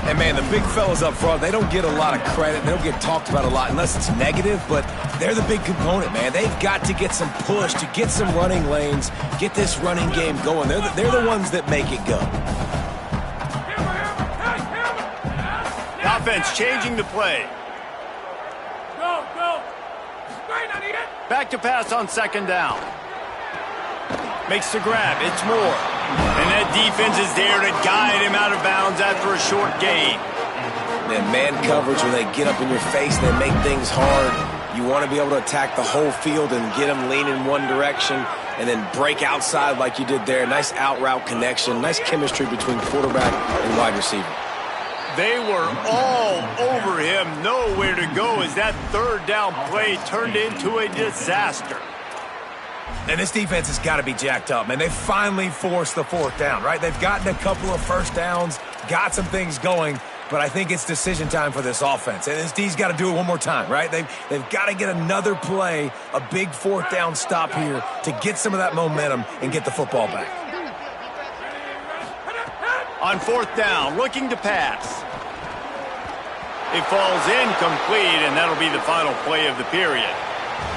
And, man, the big fellas up front, they don't get a lot of credit. They don't get talked about a lot unless it's negative, but they're the big component, man. They've got to get some push, to get some running lanes, get this running game going. They're the ones that make it go. The offense changing the play. Go, go. Straight on it. Back to pass on second down. Makes the grab. It's Moore. And that defense is there to guide him out of bounds after a short gain. And man coverage, when they get up in your face, they make things hard. You want to be able to attack the whole field and get them lean in one direction and then break outside like you did there. Nice out route connection. Nice chemistry between quarterback and wide receiver. They were all over him. Nowhere to go as that third down play turned into a disaster. And this defense has got to be jacked up, man. They finally forced the fourth down, right? They've gotten a couple of first downs, got some things going, but I think it's decision time for this offense. And this D's got to do it one more time, right? They've got to get another play, a big fourth down stop here to get some of that momentum and get the football back. On fourth down, looking to pass. It falls incomplete, and that'll be the final play of the period.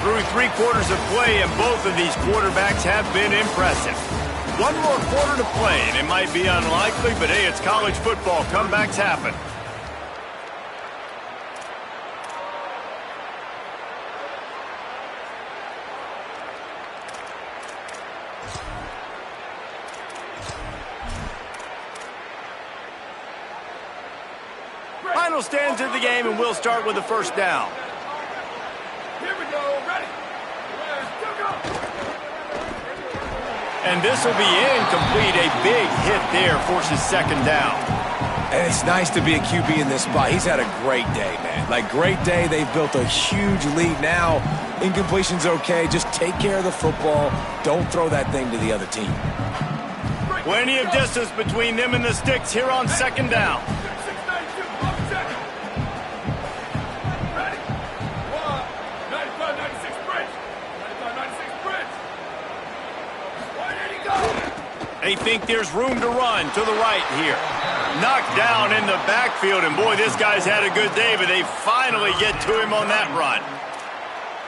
Through 3 quarters of play, and both of these quarterbacks have been impressive. One more quarter to play, and it might be unlikely, but hey, it's college football. Comebacks happen. Final stands of the game, and we'll start with the first down. Here we go. Ready. Go. And this will be incomplete. A big hit there forces second down. And it's nice to be a QB in this spot. He's had a great day, man. Like, great day. They've built a huge lead now. Incompletion's okay. Just take care of the football. Don't throw that thing to the other team. Plenty of distance between them and the sticks here on second down. 692. Check. Ready. 95-96 bridge. 95-96 bridge. 180 go. They think there's room to run to the right here. Knocked down in the backfield, and boy, this guy's had a good day, but they finally get to him on that run.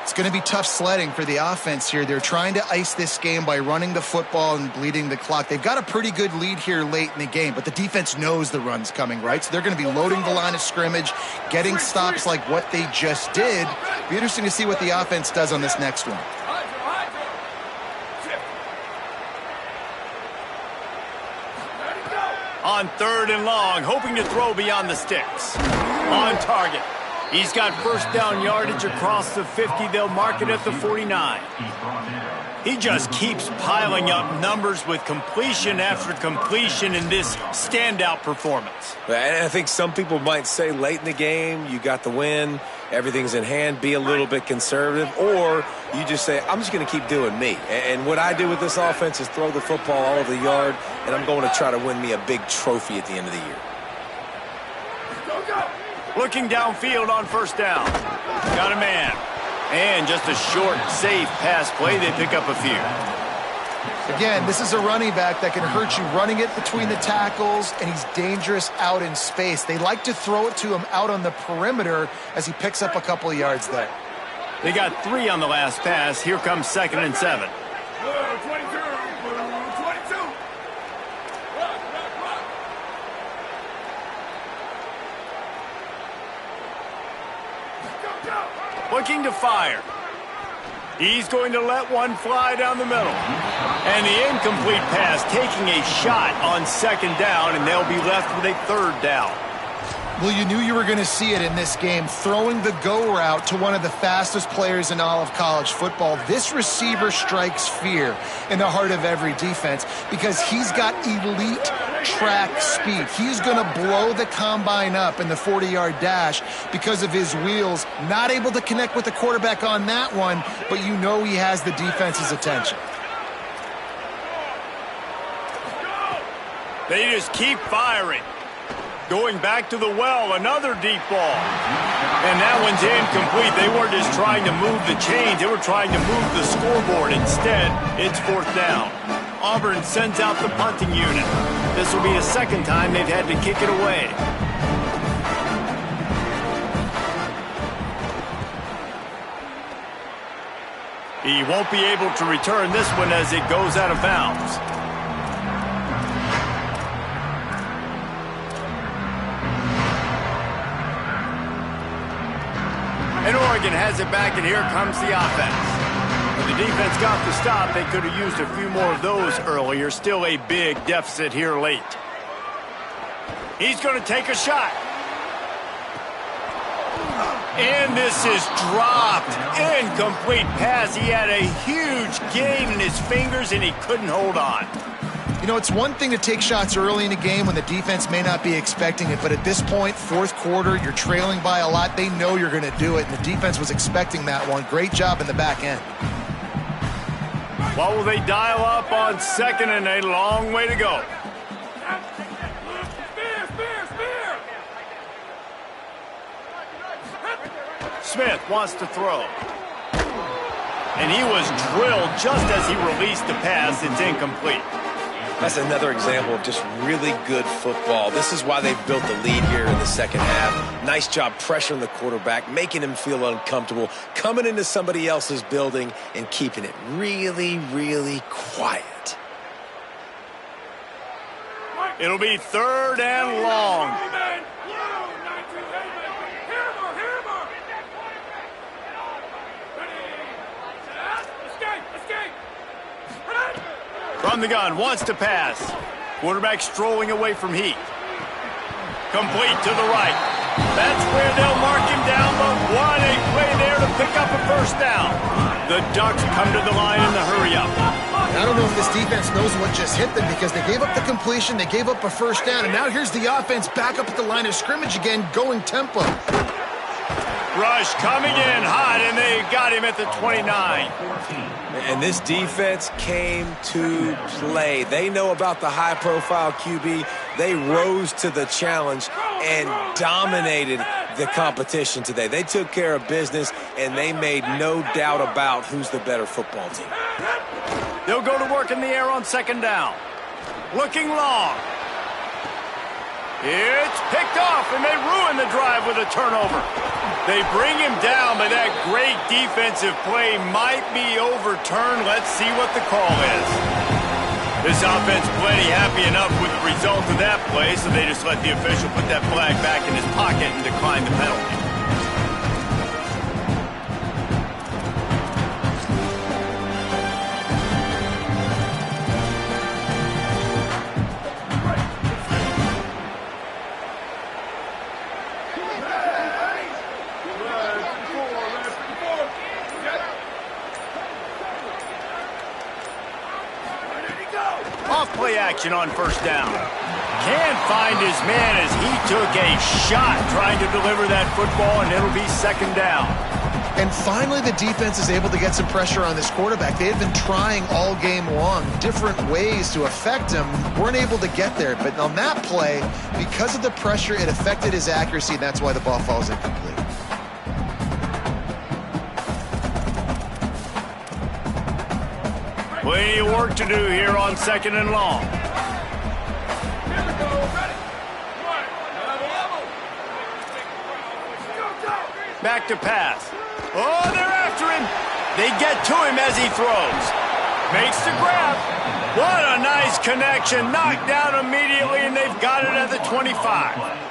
It's going to be tough sledding for the offense here. They're trying to ice this game by running the football and bleeding the clock. They've got a pretty good lead here late in the game, but the defense knows the run's coming, right? So they're going to be loading the line of scrimmage, getting stops like what they just did. Be interesting to see what the offense does on this next one. On third and long, hoping to throw beyond the sticks. On target. He's got first down yardage across the 50. They'll mark it at the 49. He just keeps piling up numbers with completion after completion in this standout performance. And I think some people might say late in the game, you got the win, everything's in hand, be a little bit conservative, or you just say, I'm just going to keep doing me. And what I do with this offense is throw the football all over the yard, and I'm going to try to win me a big trophy at the end of the year. Looking downfield on first down. Got a man. And just a short, safe pass play. They pick up a few. Again, this is a running back that can hurt you running it between the tackles, and he's dangerous out in space. They like to throw it to him out on the perimeter as he picks up a couple of yards there. They got 3 on the last pass. Here comes 2nd and 7. 22. Looking to fire. He's going to let one fly down the middle. And the incomplete pass taking a shot on second down, and they'll be left with a third down. Well, you knew you were going to see it in this game, throwing the go route to one of the fastest players in all of college football. This receiver strikes fear in the heart of every defense because he's got elite track speed. He's going to blow the combine up in the 40-yard dash because of his wheels. Not able to connect with the quarterback on that one, but you know he has the defense's attention. They just keep firing. Going back to the well, another deep ball. And that one's incomplete. They weren't just trying to move the chains. They were trying to move the scoreboard. Instead, it's 4th down. Auburn sends out the punting unit. This will be the second time they've had to kick it away. He won't be able to return this one as it goes out of bounds. And Oregon has it back, and here comes the offense. When the defense got the stop, they could have used a few more of those earlier. Still a big deficit here late. He's going to take a shot. And this is dropped. Incomplete pass. He had a huge gain in his fingers, and he couldn't hold on. You know, it's one thing to take shots early in a game when the defense may not be expecting it, but at this point, 4th quarter, you're trailing by a lot. They know you're going to do it, and the defense was expecting that one. Great job in the back end. What will they dial up on 2nd and a long way to go? Smith wants to throw. And he was drilled just as he released the pass. It's incomplete. That's another example of just really good football. This is why they've built the lead here in the second half. Nice job pressuring the quarterback, making him feel uncomfortable, coming into somebody else's building and keeping it really, really quiet. It'll be 3rd and long. From the gun, wants to pass. Quarterback strolling away from heat. Complete to the right. That's where they'll mark him down, but what a play there to pick up a 1st down. The Ducks come to the line in the hurry-up. I don't know if this defense knows what just hit them because they gave up the completion, they gave up a 1st down, and now here's the offense back up at the line of scrimmage again, going tempo. Rush coming in hot, and they got him at the 29. And this defense came to play. They know about the high-profile QB. They rose to the challenge and dominated the competition today. They took care of business, and they made no doubt about who's the better football team. They'll go to work in the air on 2nd down. Looking long. It's picked off, and they ruin the drive with a turnover. They bring him down, but that great defensive play might be overturned. Let's see what the call is. This offense plenty happy enough with the result of that play, so they just let the official put that flag back in his pocket and decline the penalty. Off-play action on 1st down. Can't find his man as he took a shot trying to deliver that football, and it'll be 2nd down. And finally, the defense is able to get some pressure on this quarterback. They had been trying all game long, different ways to affect him, weren't able to get there. But on that play, because of the pressure, it affected his accuracy, and that's why the ball falls incomplete. Plenty of work to do here on 2nd and long. Back to pass. Oh, they're after him. They get to him as he throws. Makes the grab. What a nice connection. Knocked down immediately, and they've got it at the 25.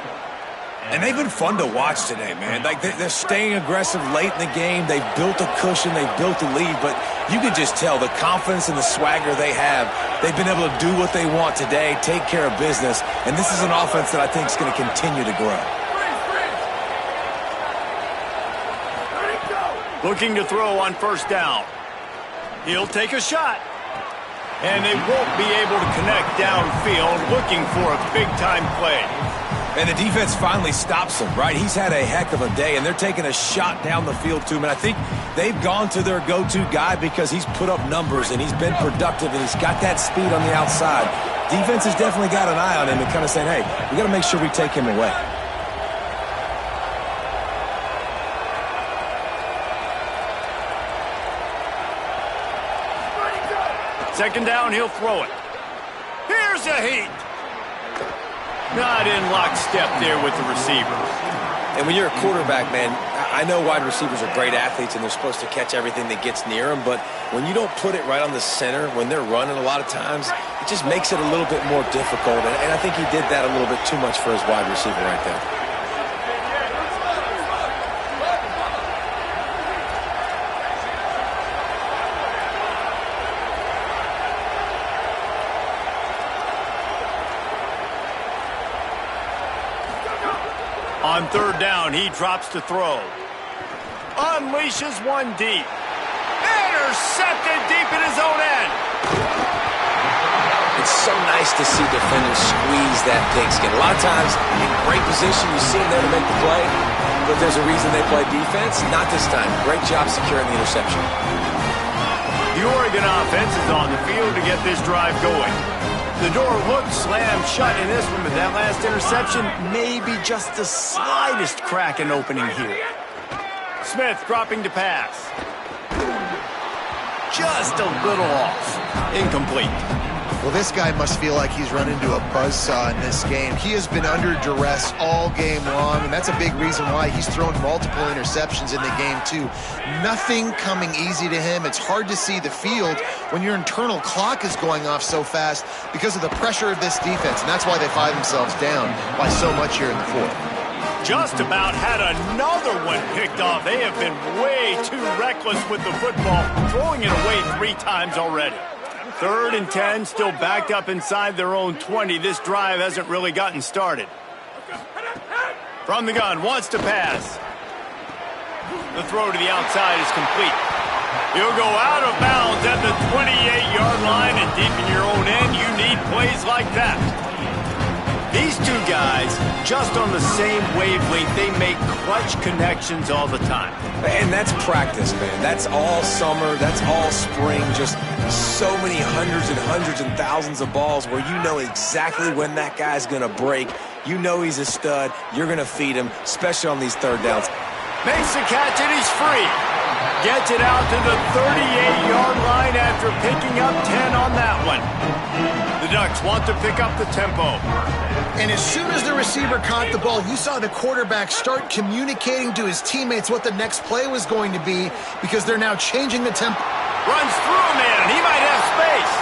And they've been fun to watch today, man. Like, they're staying aggressive late in the game. They've built a cushion. They've built a lead. But you can just tell the confidence and the swagger they have. They've been able to do what they want today, take care of business. And this is an offense that I think is going to continue to grow. Looking to throw on 1st down. He'll take a shot. And they won't be able to connect downfield, looking for a big-time play. And the defense finally stops him, right? He's had a heck of a day, and they're taking a shot down the field to him. And I think they've gone to their go-to guy because he's put up numbers, and he's been productive, and he's got that speed on the outside. Defense has definitely got an eye on him and kind of saying, hey, we got to make sure we take him away. Second down, he'll throw it. Here's a heat. Not in lockstep there with the receiver. And when you're a quarterback, man, I know wide receivers are great athletes and they're supposed to catch everything that gets near them, but when you don't put it right on the center, when they're running a lot of times, it just makes it a little bit more difficult. And I think he did that a little bit too much for his wide receiver right there. On third down, he drops to throw. Unleashes one deep. Intercepted deep in his own end. It's so nice to see defenders squeeze that pigskin. A lot of times, in great position, you see them there to make the play, but there's a reason they play defense. Not this time. Great job securing the interception. The Oregon offense is on the field to get this drive going. The door looked slammed shut in this one, but that last interception may be just the slightest crack in opening here. Smith dropping to pass. Just a little off. Incomplete. Well, this guy must feel like he's run into a buzzsaw in this game. He has been under duress all game long, and that's a big reason why he's thrown multiple interceptions in the game, too. Nothing coming easy to him. It's hard to see the field when your internal clock is going off so fast because of the pressure of this defense, and that's why they find themselves down by so much here in the fourth. Just about had another one picked off. They have been way too reckless with the football, throwing it away 3 times already. 3rd and 10, still backed up inside their own 20. This drive hasn't really gotten started. From the gun, wants to pass. The throw to the outside is complete. He'll go out of bounds at the 28-yard line, and deep in your own end, you need plays like that. These two guys, just on the same wavelength, they make clutch connections all the time. And that's practice, man. That's all summer. That's all spring. Just so many hundreds and thousands of balls where you know exactly when that guy's going to break. You know he's a stud. You're going to feed him, especially on these third downs. Makes the catch and he's free. Gets it out to the 38-yard line after picking up 10 on that one. The Ducks want to pick up the tempo. And as soon as the receiver caught the ball, you saw the quarterback start communicating to his teammates what the next play was going to be because they're now changing the tempo. Runs through a man. He might have space.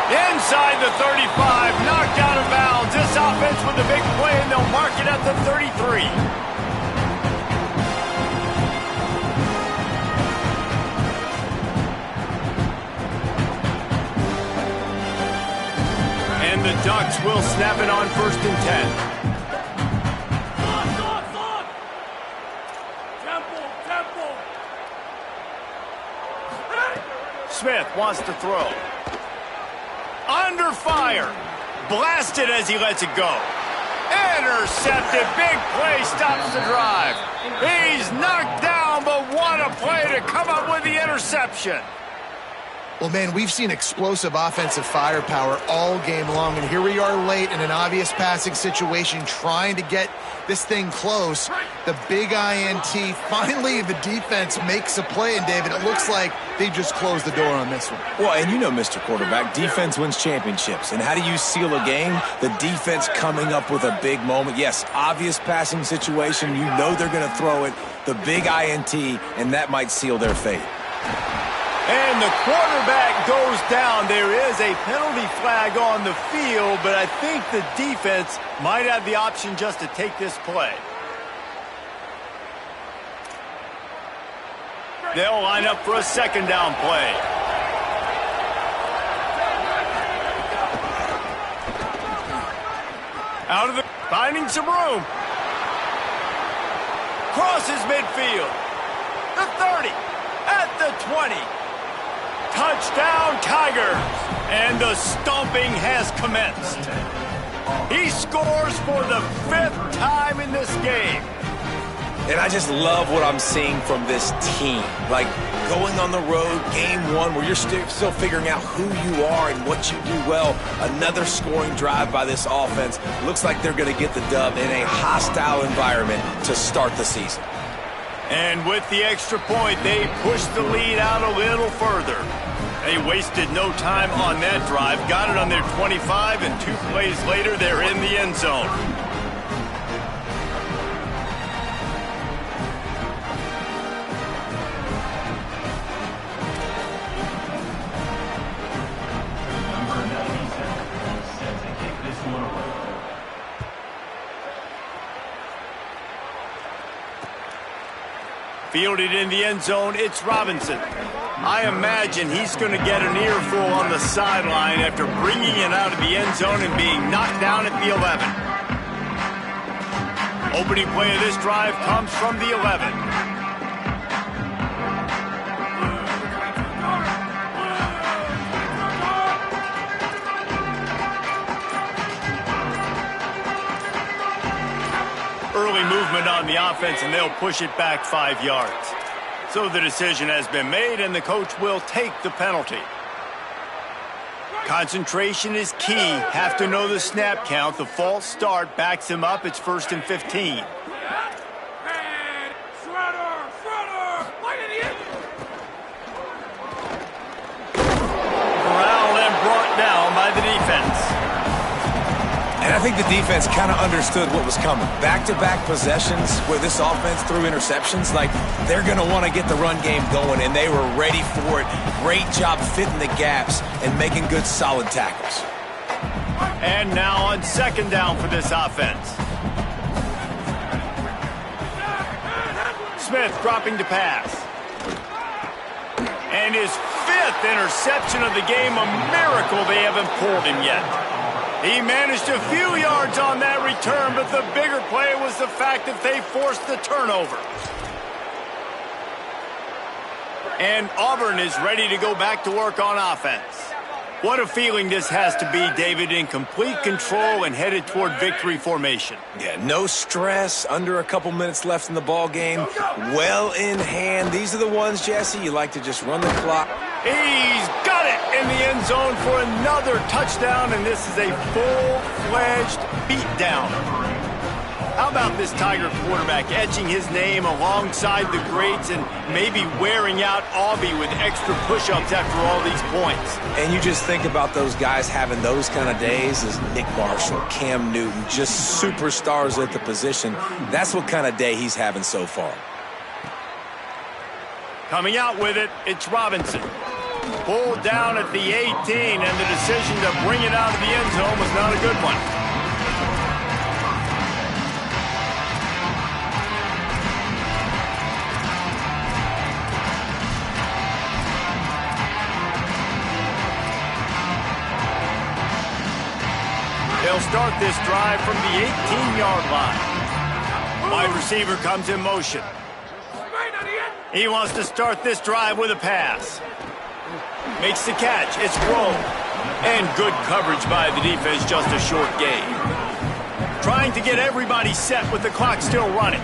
Inside the 35. Knocked out of bounds. This offense with a big play, and they'll mark it at the 33. And the Ducks will snap it on 1st and 10. Smith wants to throw. Under fire. Blasted as he lets it go. Intercepted. Big play stops the drive. He's knocked down, but what a play to come up with the interception. Well, man, we've seen explosive offensive firepower all game long, and here we are late in an obvious passing situation trying to get this thing close. The big INT. Finally, the defense makes a play, and David, it looks like they just closed the door on this one. Well, and you know, Mr. Quarterback, defense wins championships. And how do you seal a game? The defense coming up with a big moment. Yes, obvious passing situation. You know they're going to throw it. The big INT, and that might seal their fate. And the quarterback goes down. There is a penalty flag on the field, but I think the defense might have the option just to take this play. They'll line up for a 2nd down play. Out of the... finding some room. Crosses midfield. The 30. At the 20. Touchdown, Tigers. And the stomping has commenced. He scores for the 5th time in this game. And I just love what I'm seeing from this team. Like, going on the road, game one, where you're still figuring out who you are and what you do well. Another scoring drive by this offense. Looks like they're going to get the dub in a hostile environment to start the season. And with the extra point, they pushed the lead out a little further. They wasted no time on that drive. Got it on their 25, and 2 plays later, they're in the end zone. Fielded in the end zone, it's Robinson. I imagine he's going to get an earful on the sideline after bringing it out of the end zone and being knocked down at the 11. Opening play of this drive comes from the 11. Early movement on the offense, and they'll push it back 5 yards. So the decision has been made, and the coach will take the penalty. Concentration is key. Have to know the snap count. The false start backs him up. It's 1st and 15. Corralled and brought down by the defense. And I think the defense kind of understood what was coming. Back-to-back possessions where this offense threw interceptions, like they're going to want to get the run game going, and they were ready for it. Great job fitting the gaps and making good, solid tackles. And now on 2nd down for this offense. Smith dropping to pass. And his 5th interception of the game, a miracle they haven't pulled him yet. He managed a few yards on that return, but the bigger play was the fact that they forced the turnover. And Auburn is ready to go back to work on offense. What a feeling this has to be, David, in complete control and headed toward victory formation. Yeah, no stress, under a couple minutes left in the ball game, well in hand. These are the ones, Jesse, you like to just run the clock. He's got it in the end zone for another touchdown, and this is a full-fledged beatdown. How about this Tiger quarterback etching his name alongside the greats and maybe wearing out Aubie with extra push-ups after all these points? And you just think about those guys having those kind of days as Nick Marshall, Cam Newton, just superstars at the position. That's what kind of day he's having so far. Coming out with it, it's Robinson. Pulled down at the 18, and the decision to bring it out of the end zone was not a good one. They'll start this drive from the 18-yard line. Wide receiver comes in motion. He wants to start this drive with a pass. Makes the catch. It's rolled. And good coverage by the defense, just a short gain. Trying to get everybody set with the clock still running.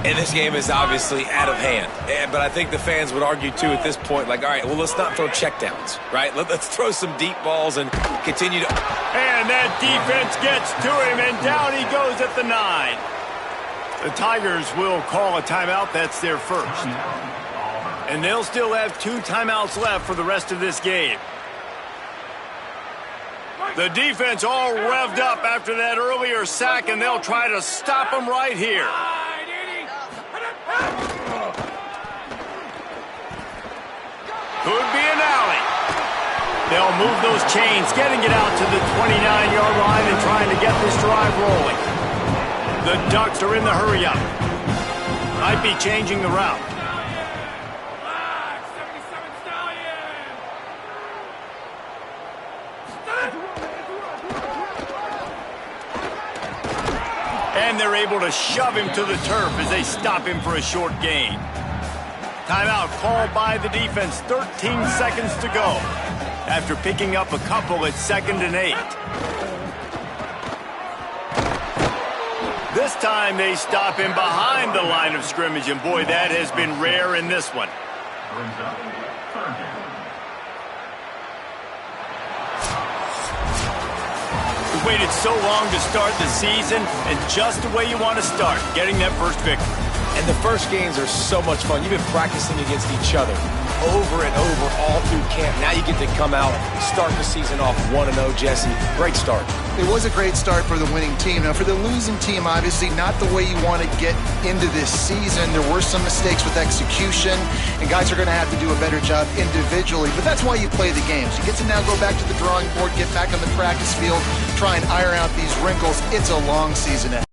And this game is obviously out of hand. But I think the fans would argue, too, at this point, like, all right, well, let's not throw checkdowns, right? Let's throw some deep balls and continue to... And that defense gets to him, and down he goes at the 9. The Tigers will call a timeout. That's their first. And they'll still have 2 timeouts left for the rest of this game. The defense all revved up after that earlier sack, and they'll try to stop them right here. Could be an alley. They'll move those chains, getting it out to the 29-yard line and trying to get this drive rolling. The Ducks are in the hurry-up. Might be changing the route. And they're able to shove him to the turf as they stop him for a short gain. Timeout called by the defense. 13 seconds to go. after picking up a couple at 2nd and 8. This time they stop him behind the line of scrimmage, and boy, that has been rare in this one. We waited so long to start the season, and just the way you want to start, getting that first victory. And the first games are so much fun. You've been practicing against each other over and over all through camp. Now you get to come out, start the season off 1-0, Jesse. Great start. It was a great start for the winning team. Now, for the losing team, obviously not the way you want to get into this season. There were some mistakes with execution, and guys are going to have to do a better job individually. But that's why you play the games. You get to now go back to the drawing board, get back on the practice field, try and iron out these wrinkles. It's a long season ahead.